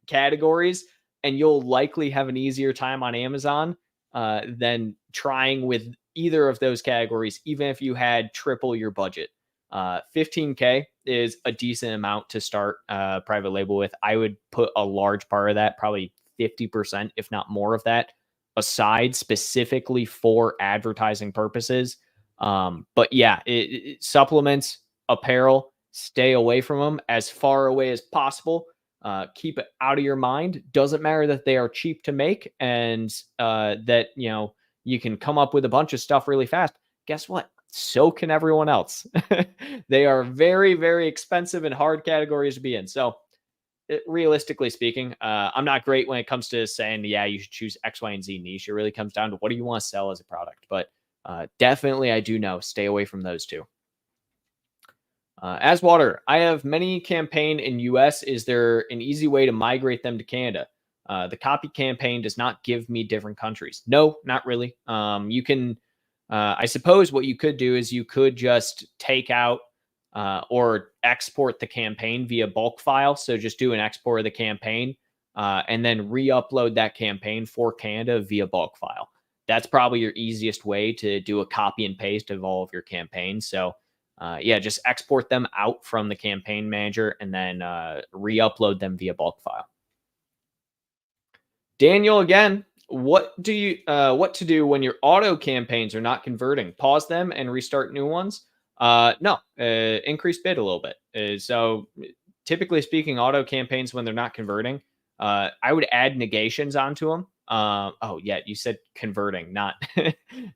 categories, and you'll likely have an easier time on Amazon than trying with either of those categories, even if you had triple your budget. 15K is a decent amount to start private label with. I would put a large part of that, probably 50%, if not more of that, aside specifically for advertising purposes. But yeah, supplements, apparel, stay away from them as far away as possible. Keep it out of your mind. Doesn't matter that they are cheap to make and that you can come up with a bunch of stuff really fast. Guess what? So can everyone else. They are very, very expensive and hard categories to be in. So realistically speaking, I'm not great when it comes to saying, yeah, you should choose X, Y, and Z niche. It really comes down to what do you want to sell as a product. But definitely, I do know, stay away from those two. As water, I have many campaign in US. Is there an easy way to migrate them to Canada? The copy campaign does not give me different countries. No, not really. You can, I suppose what you could do is you could just take out or export the campaign via bulk file. So just do an export of the campaign and then re-upload that campaign for Canada via bulk file. That's probably your easiest way to do a copy and paste of all of your campaigns. So yeah, just export them out from the campaign manager and then re-upload them via bulk file. Daniel, again, what to do when your auto campaigns are not converting? Pause them and restart new ones. No, increase bid a little bit. So typically speaking, auto campaigns, when they're not converting, I would add negations onto them. Oh yeah, you said converting, not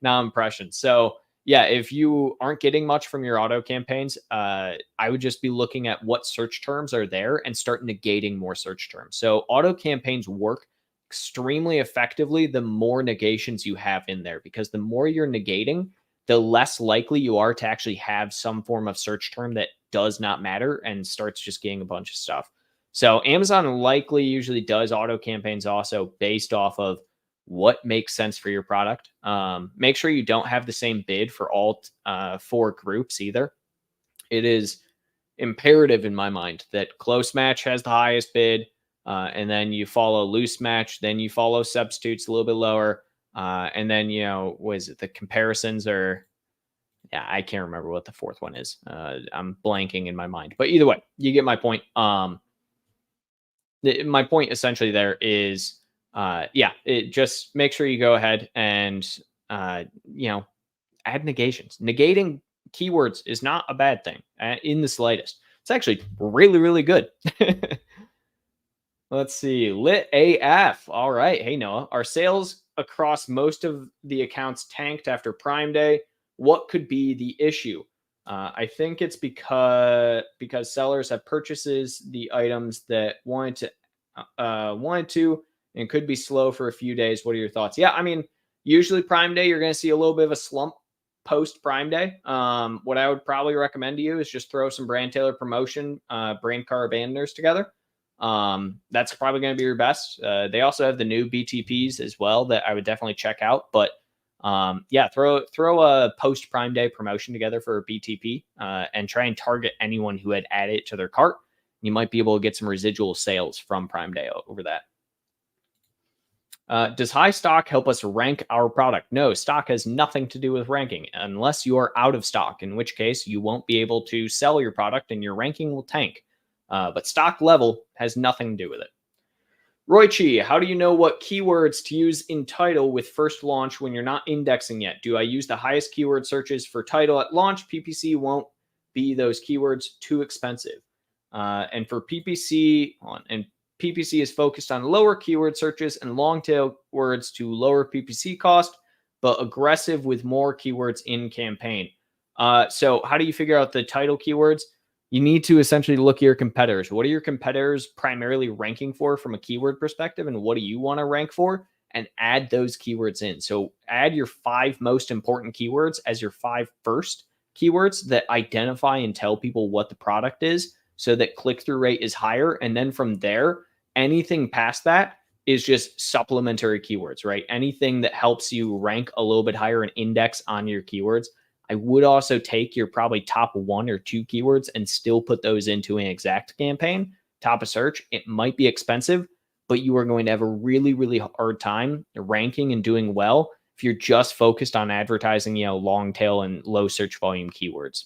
not impressions. So yeah, if you aren't getting much from your auto campaigns, I would just be looking at what search terms are there and start negating more search terms. So auto campaigns work extremely effectively the more negations you have in there, because the more you're negating, the less likely you are to actually have some form of search term that does not matter and starts just getting a bunch of stuff. So Amazon likely usually does auto campaigns also based off of what makes sense for your product. Make sure you don't have the same bid for all 4 groups either. It is imperative in my mind that close match has the highest bid, and then you follow loose match, then you follow substitutes a little bit lower, and then was it the comparisons or yeah, I can't remember what the fourth one is. I'm blanking in my mind, but either way, you get my point. My point essentially there is, it just make sure you go ahead and add negations. Negating keywords is not a bad thing in the slightest. It's actually really, really good. Let's see. Lit AF. All right. Hey, Noah. Our sales across most of the accounts tanked after Prime Day. What could be the issue? I think it's because sellers have purchases the items that wanted to and could be slow for a few days. What are your thoughts? Yeah, I mean, usually Prime Day you're going to see a little bit of a slump post Prime Day. What I would probably recommend to you is just throw some brand tailored promotion, brand car abandoners together. That's probably going to be your best. They also have the new BTPs as well that I would definitely check out. But throw a post Prime Day promotion together for a BTP and try and target anyone who had added it to their cart. You might be able to get some residual sales from Prime Day over that. Does high stock help us rank our product? No, stock has nothing to do with ranking unless you are out of stock, in which case you won't be able to sell your product and your ranking will tank. But stock level has nothing to do with it. Roy Chi, how do you know what keywords to use in title with first launch when you're not indexing yet? Do I use the highest keyword searches for title at launch? PPC won't be those keywords too expensive. And for PPC, PPC is focused on lower keyword searches and long tail words to lower PPC cost, but aggressive with more keywords in campaign. So how do you figure out the title keywords? You need to essentially look at your competitors. What are your competitors primarily ranking for from a keyword perspective? And what do you want to rank for? And add those keywords in. So add your 5 most important keywords as your 5 first keywords that identify and tell people what the product is so that click-through rate is higher. And then from there, anything past that is just supplementary keywords, right? Anything that helps you rank a little bit higher and index on your keywords. I would also take your probably top 1 or 2 keywords and still put those into an exact campaign, top of search. It might be expensive, but you are going to have a really, really hard time ranking and doing well if you're just focused on advertising, long tail and low search volume keywords.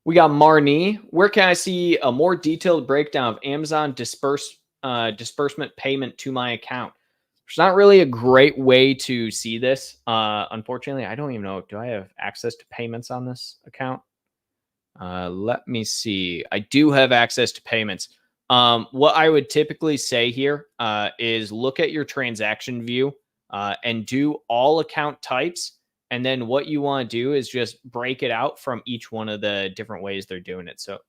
We got Marnie. Where can I see a more detailed breakdown of Amazon disbursement payment to my account? There's not really a great way to see this. Unfortunately, I don't even know. Do I have access to payments on this account? Let me see. I do have access to payments. What I would typically say here is look at your transaction view and do all account types. And then what you want to do is just break it out from each one of the different ways they're doing it. So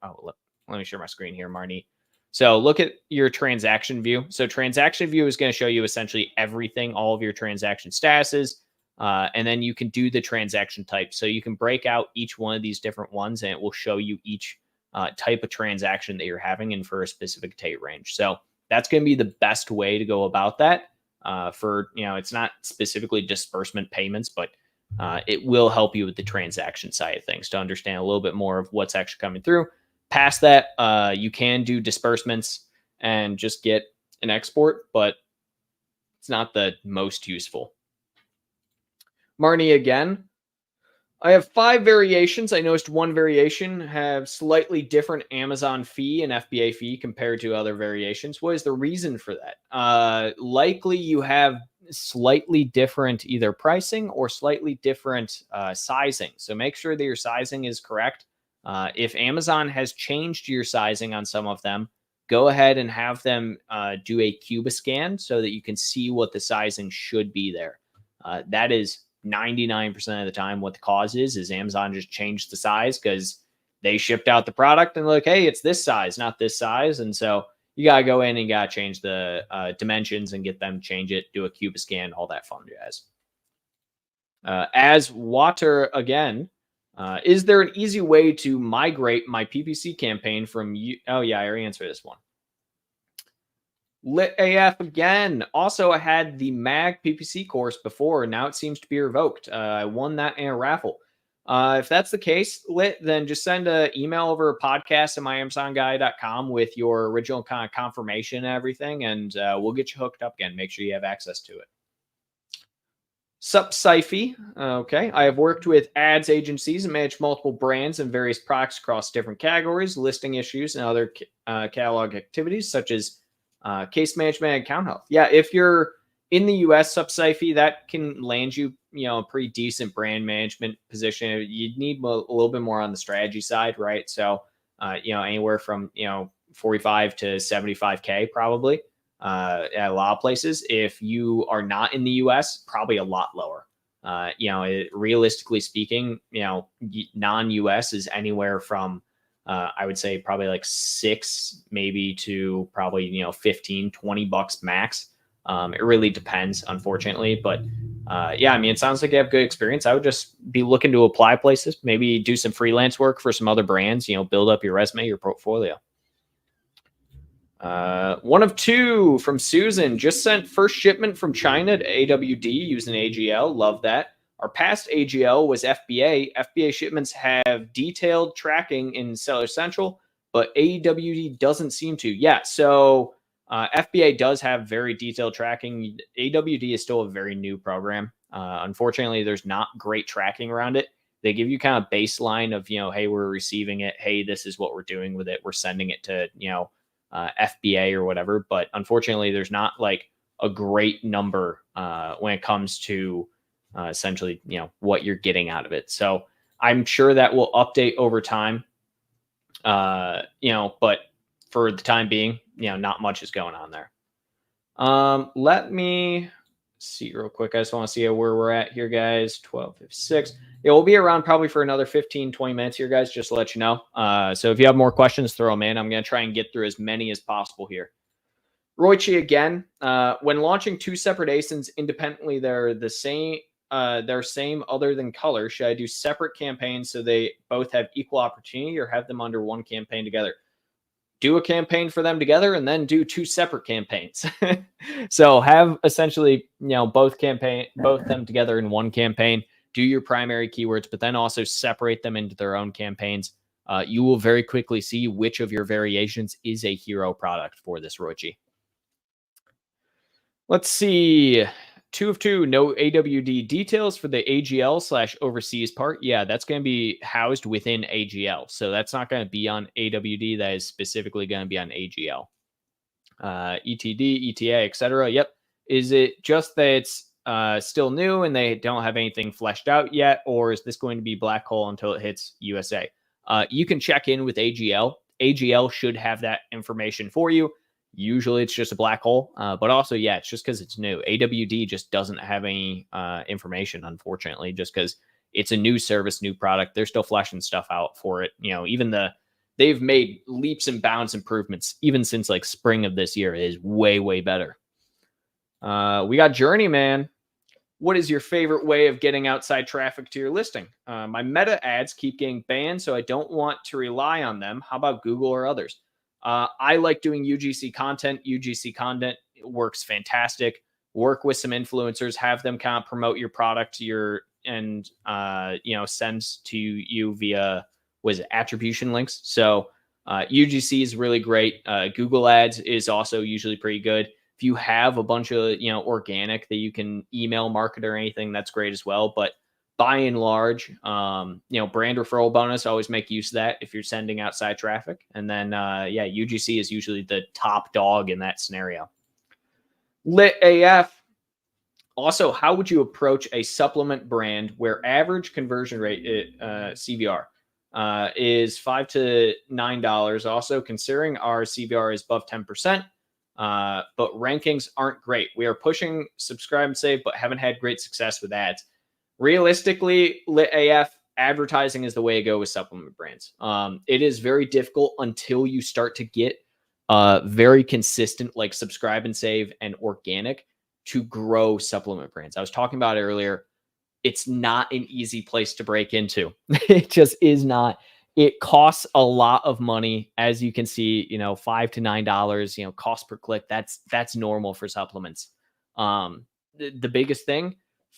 let me share my screen here, Marnie. So look at your transaction view. So transaction view is going to show you essentially everything, all of your transaction statuses. And then you can do the transaction type. So you can break out each one of these different ones and it will show you each type of transaction that you're having and for a specific date range. So that's going to be the best way to go about that. It's not specifically disbursement payments, but it will help you with the transaction side of things to understand a little bit more of what's actually coming through. Past that, you can do disbursements and just get an export, but it's not the most useful. Marnie again. I have 5 variations. I noticed one variation have slightly different Amazon fee and FBA fee compared to other variations. What is the reason for that? Likely you have slightly different either pricing or slightly different sizing. So make sure that your sizing is correct. If Amazon has changed your sizing on some of them, go ahead and have them do a Cubiscan so that you can see what the sizing should be there. That is 99% of the time what the cause is Amazon just changed the size because they shipped out the product and like, hey, it's this size, not this size. And so you got to go in and got to change the dimensions and get them to change it, do a Cubiscan, all that fun jazz. As water again, is there an easy way to migrate my PPC campaign from you? Oh yeah, I already answered this one. Lit AF again. Also, I had the MAG PPC course before. Now it seems to be revoked. I won that in a raffle. If that's the case, then just send an email over podcast@myamazonguy.com with your original kind of confirmation and everything, and we'll get you hooked up again. Make sure you have access to it. Sup, Syfy. Okay. I have worked with ads agencies and managed multiple brands and various products across different categories, listing issues, and other catalog activities such as case management and account health. Yeah, if you're in the US, Sup, Syfy, that can land you, a pretty decent brand management position. You'd need a little bit more on the strategy side, right? So, anywhere from 45 to 75K probably at a lot of places. If you are not in the US, probably a lot lower. Realistically speaking, non-US is anywhere from I would say probably like 6 maybe to probably 15 $20 max. It really depends, unfortunately, but it sounds like you have good experience. I would just be looking to apply places, maybe do some freelance work for some other brands, build up your resume, your portfolio. One of two from Susan. Just sent first shipment from China to AWD using AGL. Love that. Our past AGL was FBA. FBA shipments have detailed tracking in Seller Central, but AWD doesn't seem to. Yeah, so FBA does have very detailed tracking. AWD is still a very new program. Unfortunately, there's not great tracking around it. They give you kind of baseline of, hey, we're receiving it. Hey, this is what we're doing with it. We're sending it to, FBA or whatever. But unfortunately, there's not like a great number when it comes to essentially, what you're getting out of it. So I'm sure that will update over time. But for the time being, not much is going on there. Let me see real quick. I just want to see where we're at here, guys. 12:56. It will be around probably for another 15-20 minutes here, guys, just to let you know. So if you have more questions, throw them in. I'm going to try and get through as many as possible here. Roichi again. When launching two separate ASINs independently, they're the same. They're same other than color. Should I do separate campaigns so they both have equal opportunity, or have them under one campaign together? Do a campaign for them together and then do two separate campaigns. So have essentially, both them together in one campaign, do your primary keywords, but then also separate them into their own campaigns. You will very quickly see which of your variations is a hero product for this Roichi. Let's see. 2 of 2, no AWD details for the AGL/overseas part. Yeah, that's going to be housed within AGL. So that's not going to be on AWD. That is specifically going to be on AGL. ETD, ETA, etc. Yep. Is it just that it's still new and they don't have anything fleshed out yet? Or is this going to be black hole until it hits USA? You can check in with AGL. AGL should have that information for you. Usually it's just a black hole, but also, it's just because it's new. AWD just doesn't have any information, unfortunately, just because it's a new service, new product. They're still fleshing stuff out for it. They've made leaps and bounds improvements even since like spring of this year. It is way, way better. We got Journeyman. What is your favorite way of getting outside traffic to your listing? My meta ads keep getting banned, so I don't want to rely on them. How about Google or others? I like doing UGC content. UGC content works fantastic. Work with some influencers, have them kind of promote your product send to you via attribution links. So UGC is really great. Google Ads is also usually pretty good. If you have a bunch of organic that you can email market or anything, that's great as well. But by and large, brand referral bonus, always make use of that if you're sending outside traffic. And then, UGC is usually the top dog in that scenario. Lit AF. Also, how would you approach a supplement brand where average conversion rate, CVR, is $5 to $9? Also, considering our CVR is above 10%, but rankings aren't great. We are pushing subscribe and save, but haven't had great success with ads. Realistically, Lit AF, advertising is the way to go with supplement brands. It is very difficult until you start to get very consistent, like subscribe and save and organic, to grow supplement brands. I was talking about it earlier. It's not an easy place to break into. It just is not. It costs a lot of money, as you can see. $5 to $9. Cost per click. That's normal for supplements. The biggest thing.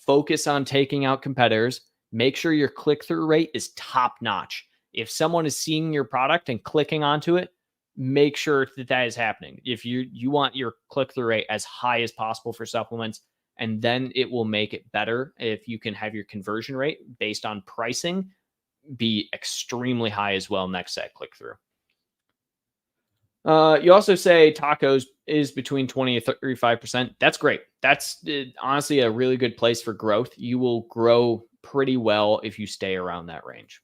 Focus on taking out competitors. make sure your click-through rate is top notch. If someone is seeing your product and clicking onto it, make sure that that is happening. If you want your click-through rate as high as possible for supplements, and then it will make it better if you can have your conversion rate based on pricing be extremely high as well next to that click-through. You also say tacos is between 20 and 35%. That's great. That's honestly a really good place for growth. You will grow pretty well if you stay around that range.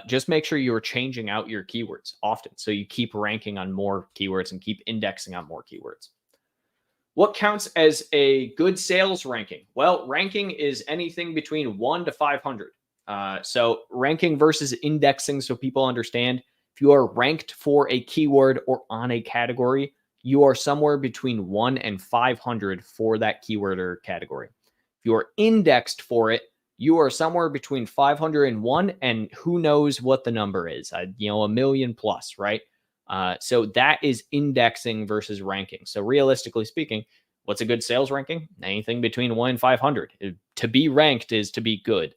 Just make sure you're changing out your keywords often so you keep ranking on more keywords and keep indexing on more keywords. What counts as a good sales ranking? Well, ranking is anything between 1 to 500. So ranking versus indexing, so people understand, if you are ranked for a keyword or on a category, you are somewhere between 1 and 500 for that keyword or category. If you are indexed for it, you are somewhere between 501 and who knows what the number is, a million plus, right? So that is indexing versus ranking. So realistically speaking, what's a good sales ranking? Anything between 1 and 500. To be ranked is to be good.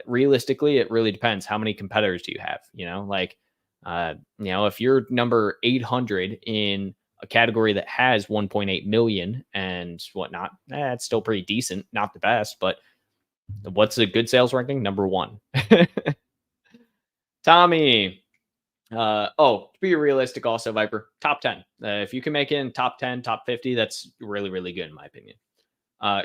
Realistically, it really depends. How many competitors do you have? If you're number 800 in a category that has 1.8 million and whatnot, it's still pretty decent. Not the best, but what's a good sales ranking? Number 1. Tommy. To be realistic also, Viper, top 10. If you can make it in top 10, top 50, that's really, really good in my opinion.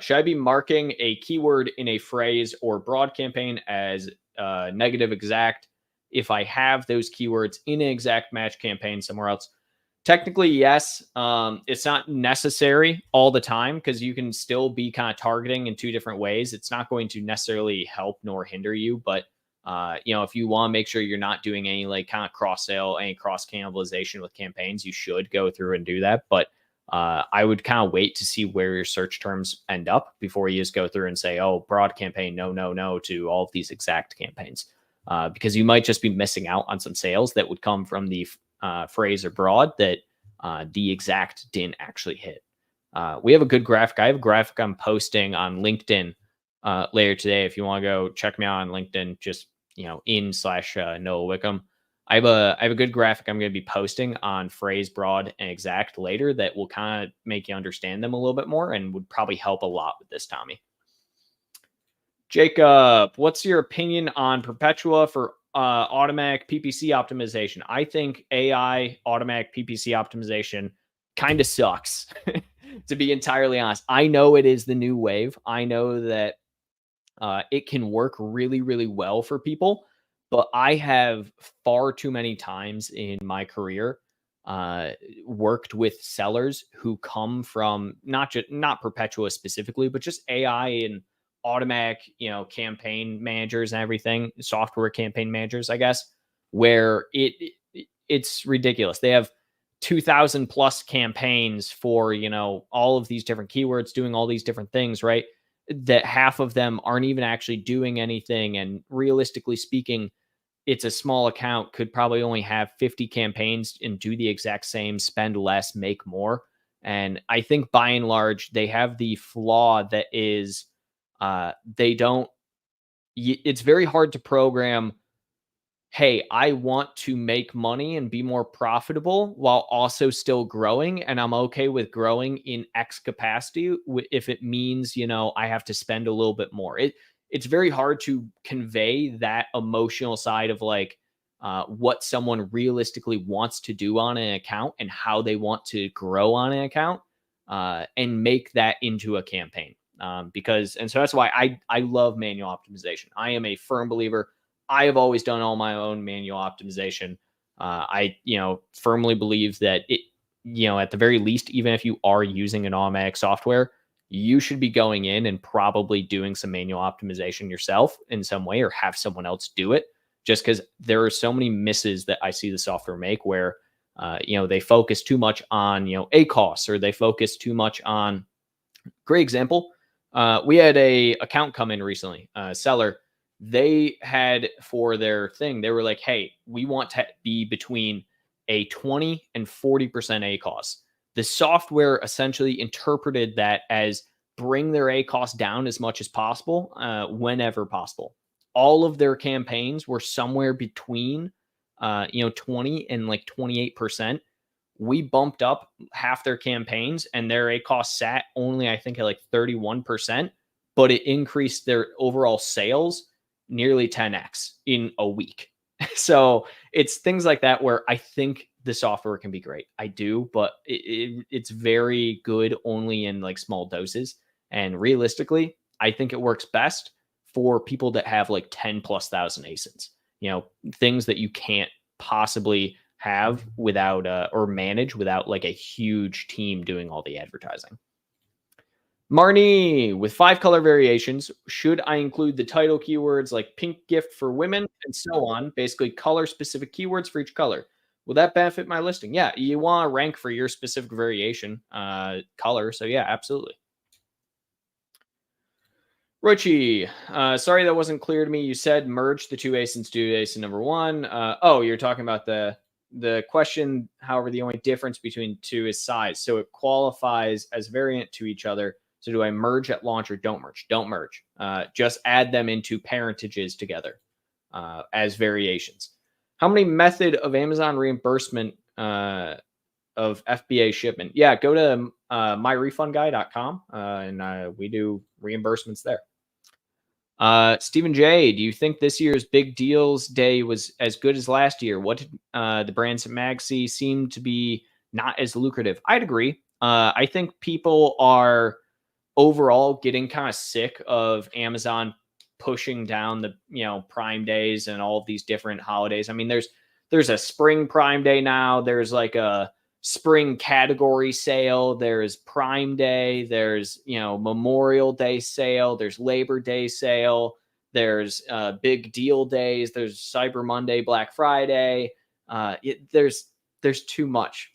Should I be marking a keyword in a phrase or broad campaign as negative exact if I have those keywords in an exact match campaign somewhere else? Technically, yes. It's not necessary all the time because you can still be kind of targeting in 2 different ways. It's not going to necessarily help nor hinder you, but if you want to make sure you're not doing any like kind of cross sale, any cross cannibalization with campaigns, you should go through and do that. But I would kind of wait to see where your search terms end up before you just go through and say, oh, broad campaign, no, to all of these exact campaigns. Because you might just be missing out on some sales that would come from the phrase or broad that the exact didn't actually hit. We have a good graphic. I have a graphic I'm posting on LinkedIn later today. If you want to go check me out on LinkedIn, just /Noah Wickham. I have a good graphic I'm going to be posting on phrase, broad, and exact later that will kind of make you understand them a little bit more and would probably help a lot with this, Tommy. Jacob, what's your opinion on Perpetua for automatic PPC optimization? I think AI automatic PPC optimization kind of sucks, to be entirely honest. I know it is the new wave. I know that it can work really, really well for people, but I have far too many times in my career worked with sellers who come from not Perpetua specifically, but just AI and automatic, campaign managers and everything, software campaign managers, I guess, where it's ridiculous. They have 2,000 plus campaigns for, all of these different keywords, doing all these different things, right? That half of them aren't even actually doing anything. And realistically speaking, it's a small account, could probably only have 50 campaigns and do the exact same, spend less, make more. And I think by and large, they have the flaw that is it's very hard to program, hey, I want to make money and be more profitable while also still growing. And I'm okay with growing in X capacity if it means, I have to spend a little bit more. It's very hard to convey that emotional side of like what someone realistically wants to do on an account and how they want to grow on an account and make that into a campaign. So that's why I love manual optimization. I am a firm believer. I have always done all my own manual optimization. I firmly believe that it, at the very least, even if you are using an automatic software, you should be going in and probably doing some manual optimization yourself in some way or have someone else do it, just because there are so many misses that I see the software make where, they focus too much on, ACoS, or they focus too much on, great example. We had a account come in recently, seller. They had for their thing, they were like, hey, we want to be between a 20 and 40% ACoS. The software essentially interpreted that as bring their ACoS down as much as possible, whenever possible. All of their campaigns were somewhere between, 20 and like 28%. We bumped up half their campaigns and their ACoS sat only, I think, at like 31%, but it increased their overall sales nearly 10x in a week. So it's things like that where I think the software can be great. I do, but it's very good only in like small doses. And realistically, I think it works best for people that have like 10 plus thousand ASINs, things that you can't possibly have without or manage without like a huge team doing all the advertising. Marnie, with 5 color variations, should I include the title keywords like pink gift for women and so on, basically color specific keywords for each color? Will that benefit my listing? Yeah, you want to rank for your specific variation color. So yeah, absolutely. Richie, sorry that wasn't clear to me. You said merge the two ASINs to ASIN number 1. Oh, you're talking about the question. However, the only difference between two is size. So it qualifies as variant to each other. So do I merge at launch or don't merge? Don't merge. Just add them into parentages together as variations. How many method of Amazon reimbursement of FBA shipment? Yeah, go to myrefundguy.com and we do reimbursements there. Stephen J, do you think this year's Big Deals Day was as good as last year? What did the brands at Maxi seem to be not as lucrative? I'd agree. I think people are overall getting kind of sick of Amazon pushing down the Prime days and all of these different holidays. I mean, there's a spring Prime Day now. There's like a spring category sale. There's Prime Day. There's Memorial Day sale. There's Labor Day sale. There's big deal days. There's Cyber Monday, Black Friday. There's too much.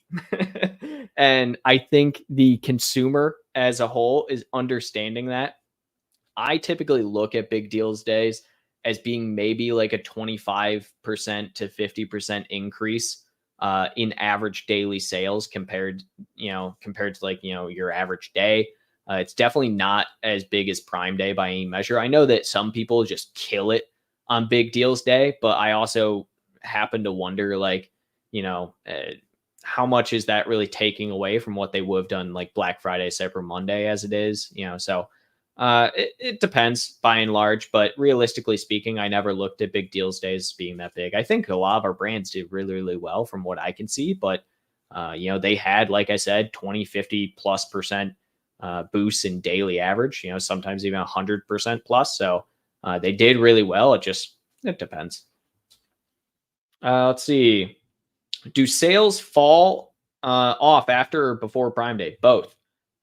And I think the consumer as a whole is understanding that. I typically look at Big Deals Days as being maybe like a 25% to 50% increase in average daily sales compared to like, your average day. It's definitely not as big as Prime Day by any measure. I know that some people just kill it on Big Deals Day, but I also happen to wonder, like, how much is that really taking away from what they would have done like Black Friday, Cyber Monday as it is, so it depends by and large, but realistically speaking, I never looked at Big Deals Days being that big. I think a lot of our brands did really, really well from what I can see, but they had, like I said, 20, 50 plus percent boosts in daily average, sometimes even 100% plus. So they did really well. It depends. Let's see. Do sales fall off after or before Prime Day? Both.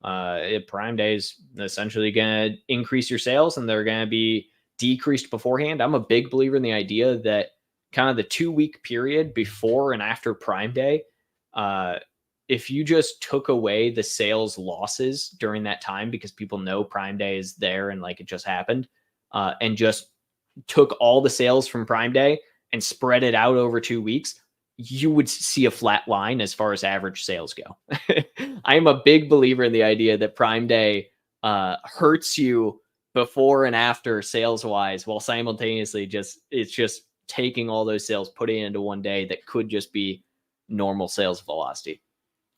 Prime Day is essentially going to increase your sales and they're going to be decreased beforehand. I'm a big believer in the idea that kind of the 2-week period before and after Prime Day, if you just took away the sales losses during that time because people know Prime Day is there and like it just happened, and just took all the sales from Prime Day and spread it out over 2 weeks, you would see a flat line as far as average sales go. I am a big believer in the idea that Prime Day hurts you before and after sales wise, while simultaneously it's just taking all those sales, putting it into one day that could just be normal sales velocity.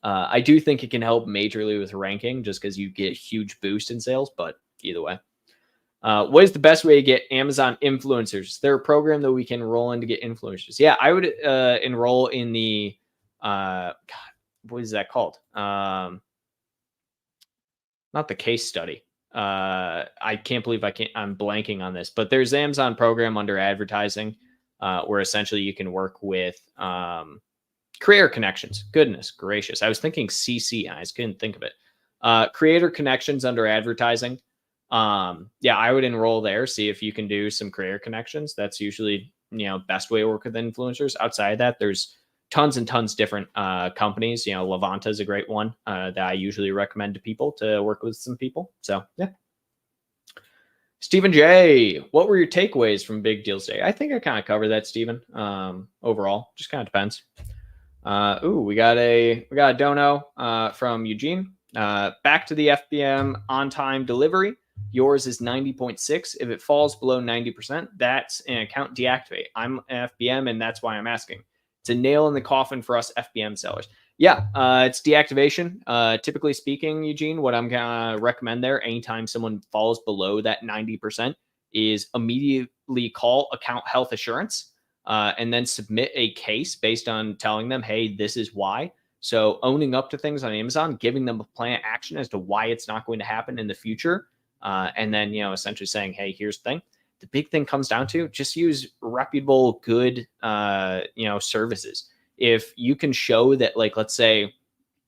I do think it can help majorly with ranking just because you get a huge boost in sales, but either way. What is the best way to get Amazon influencers? Is there a program that we can enroll in to get influencers? Yeah, I would enroll in the what is that called? Not the case study. I can't believe I'm blanking on this, but there's the Amazon program under advertising where essentially you can work with creator connections. Goodness gracious. I was thinking CC. I just couldn't think of it. Creator connections under advertising. Yeah, I would enroll there, see if you can do some creator connections. That's usually, best way to work with influencers. Outside of that, there's tons and tons different companies. Levanta is a great one that I usually recommend to people to work with some people. So yeah. Stephen J, what were your takeaways from Big Deals Day? I think I kind of covered that, Stephen. Overall, just kind of depends. We got a dono from Eugene. Back to the FBM on-time delivery. Yours is 90.6. If it falls below 90%, that's an account deactivate. I'm an FBM, and that's why I'm asking. It's a nail in the coffin for us FBM sellers. Yeah, it's deactivation. Typically speaking, Eugene, what I'm going to recommend there, anytime someone falls below that 90%, is immediately call account health assurance and then submit a case based on telling them, hey, this is why. So owning up to things on Amazon, giving them a plan of action as to why it's not going to happen in the future. And then, essentially saying, hey, here's the thing. The big thing comes down to just use reputable, good, services. If you can show that, like, let's say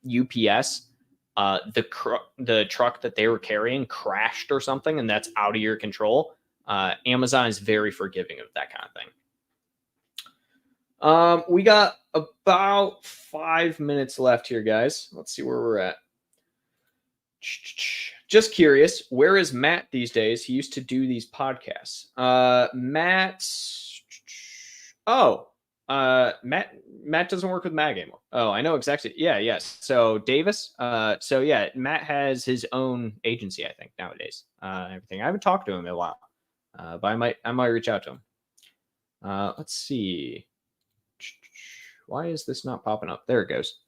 UPS, the truck that they were carrying crashed or something, and that's out of your control, Amazon is very forgiving of that kind of thing. We got about 5 minutes left here, guys. Let's see where we're at. Just curious, where is Matt these days? He used to do these podcasts. Matt doesn't work with Mag anymore. Oh, I know exactly. Yeah, yes. So Davis. Matt has his own agency, I think, nowadays. Everything. I haven't talked to him in a while. But I might reach out to him. Let's see. Why is this not popping up? There it goes.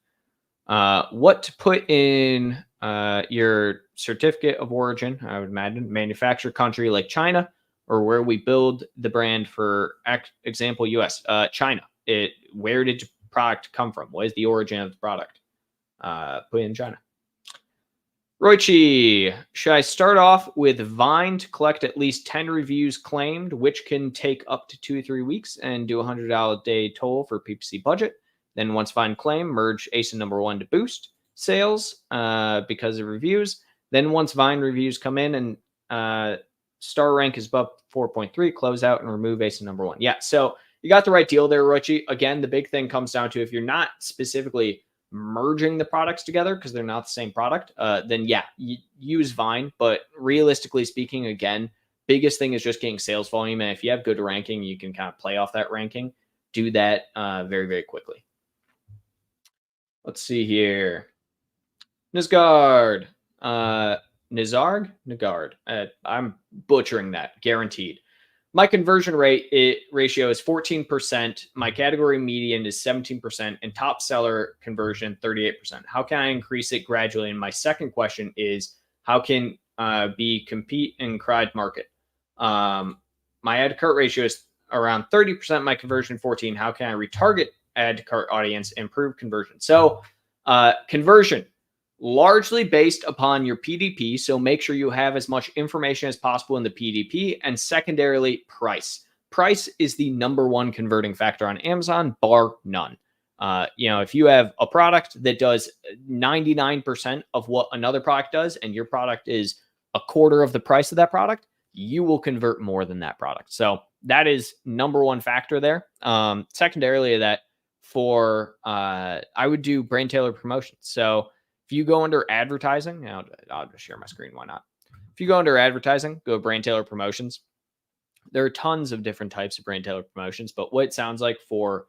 What to put in your certificate of origin? I would imagine manufacturer country like China, or where we build the brand. For example, US, China. Where did your product come from? What is the origin of the product? Put it in China. Roichi, should I start off with Vine to collect at least 10 reviews claimed, which can take up to 2 or 3 weeks, and do $100 a day toll for PPC budget? Then once Vine claim, merge ASIN number 1 to boost sales because of reviews. Then once Vine reviews come in and star rank is above 4.3, close out and remove ASIN number 1. Yeah, so you got the right deal there, Roichi. Again, the big thing comes down to if you're not specifically merging the products together because they're not the same product, then yeah, you use Vine. But realistically speaking, again, biggest thing is just getting sales volume. And if you have good ranking, you can kind of play off that ranking. Do that very, very quickly. Let's see here. Nizgard. Nizard? I'm butchering that, guaranteed. My conversion ratio is 14%. My category median is 17%, and top seller conversion 38%. How can I increase it gradually? And my second question is, how can compete in crowd market? My add to cart ratio is around 30%. My conversion 14%. How can I retarget add to cart audience, improve conversion? So conversion, largely based upon your PDP. So make sure you have as much information as possible in the PDP. And secondarily, price. Price is the number one converting factor on Amazon, bar none. If you have a product that does 99% of what another product does, and your product is a quarter of the price of that product, you will convert more than that product. So that is number one factor there. Secondarily to that, I would do brand tailored promotions. So if you go under advertising, I'll just share my screen. Why not? If you go under advertising, go brand tailored promotions. There are tons of different types of brand tailored promotions, but what it sounds like for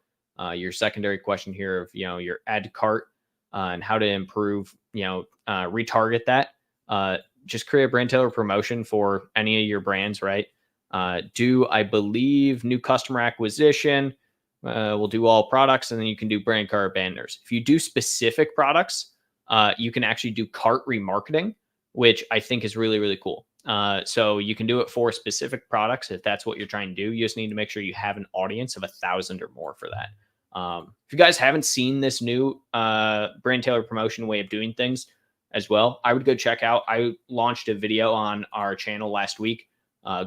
your secondary question here of, your add to cart and how to improve, retarget that, just create a brand tailored promotion for any of your brands, right? I believe new customer acquisition. We'll do all products, and then you can do brand cart banners. If you do specific products, you can actually do cart remarketing, which I think is really, really cool. So you can do it for specific products if that's what you're trying to do. You just need to make sure you have an audience of 1,000 or more for that. If you guys haven't seen this new brand tailored promotion way of doing things as well, I would go check out. I launched a video on our channel last week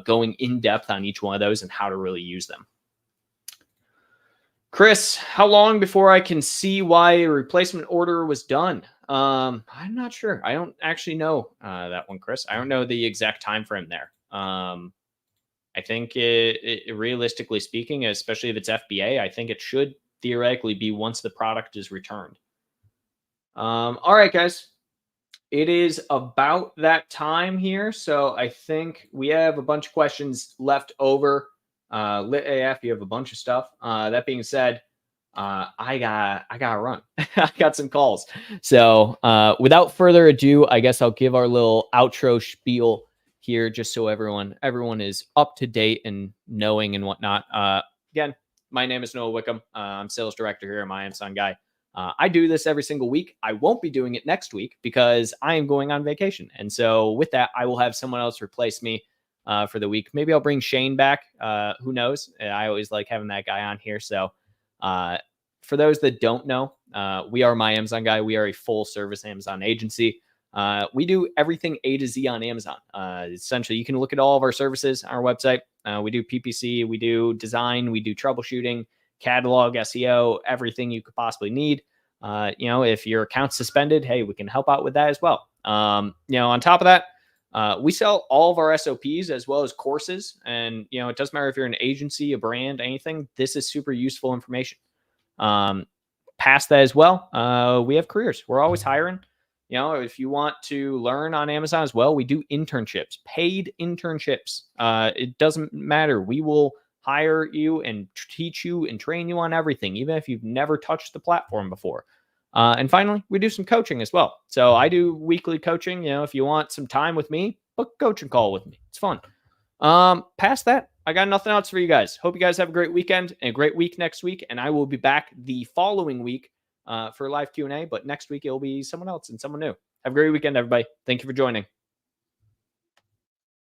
going in depth on each one of those and how to really use them. Chris, how long before I can see why a replacement order was done? I'm not sure. I don't actually know that one, Chris. I don't know the exact time frame there. I think it realistically speaking, especially if it's FBA, I think it should theoretically be once the product is returned. All right, guys. It is about that time here. So I think we have a bunch of questions left over. Lit AF, you have a bunch of stuff. That being said, I gotta run. I got some calls. So without further ado, I guess I'll give our little outro spiel here, just so everyone is up to date and knowing and whatnot. Again, my name is Noah Wickham. I'm sales director here at My Amazon Guy. I do this every single week. I won't be doing it next week because I am going on vacation, and so with that, I will have someone else replace me for the week. Maybe I'll bring Shane back. Who knows? I always like having that guy on here. So. For those that don't know, we are My Amazon Guy. We are a full service Amazon agency. We do everything A to Z on Amazon. Essentially, you can look at all of our services on our website. We do PPC, we do design, we do troubleshooting, catalog, SEO, everything you could possibly need. If your account's suspended, hey, we can help out with that as well. On top of that, we sell all of our SOPs as well as courses. And, it doesn't matter if you're an agency, a brand, anything. This is super useful information. Past that as well, we have careers. We're always hiring. If you want to learn on Amazon as well, we do internships, paid internships. It doesn't matter. We will hire you and teach you and train you on everything, even if you've never touched the platform before. And finally, we do some coaching as well. So I do weekly coaching. If you want some time with me, book a coaching call with me. It's fun. Past that, I got nothing else for you guys. Hope you guys have a great weekend and a great week next week. And I will be back the following week for a live Q&A. But next week, it'll be someone else and someone new. Have a great weekend, everybody. Thank you for joining.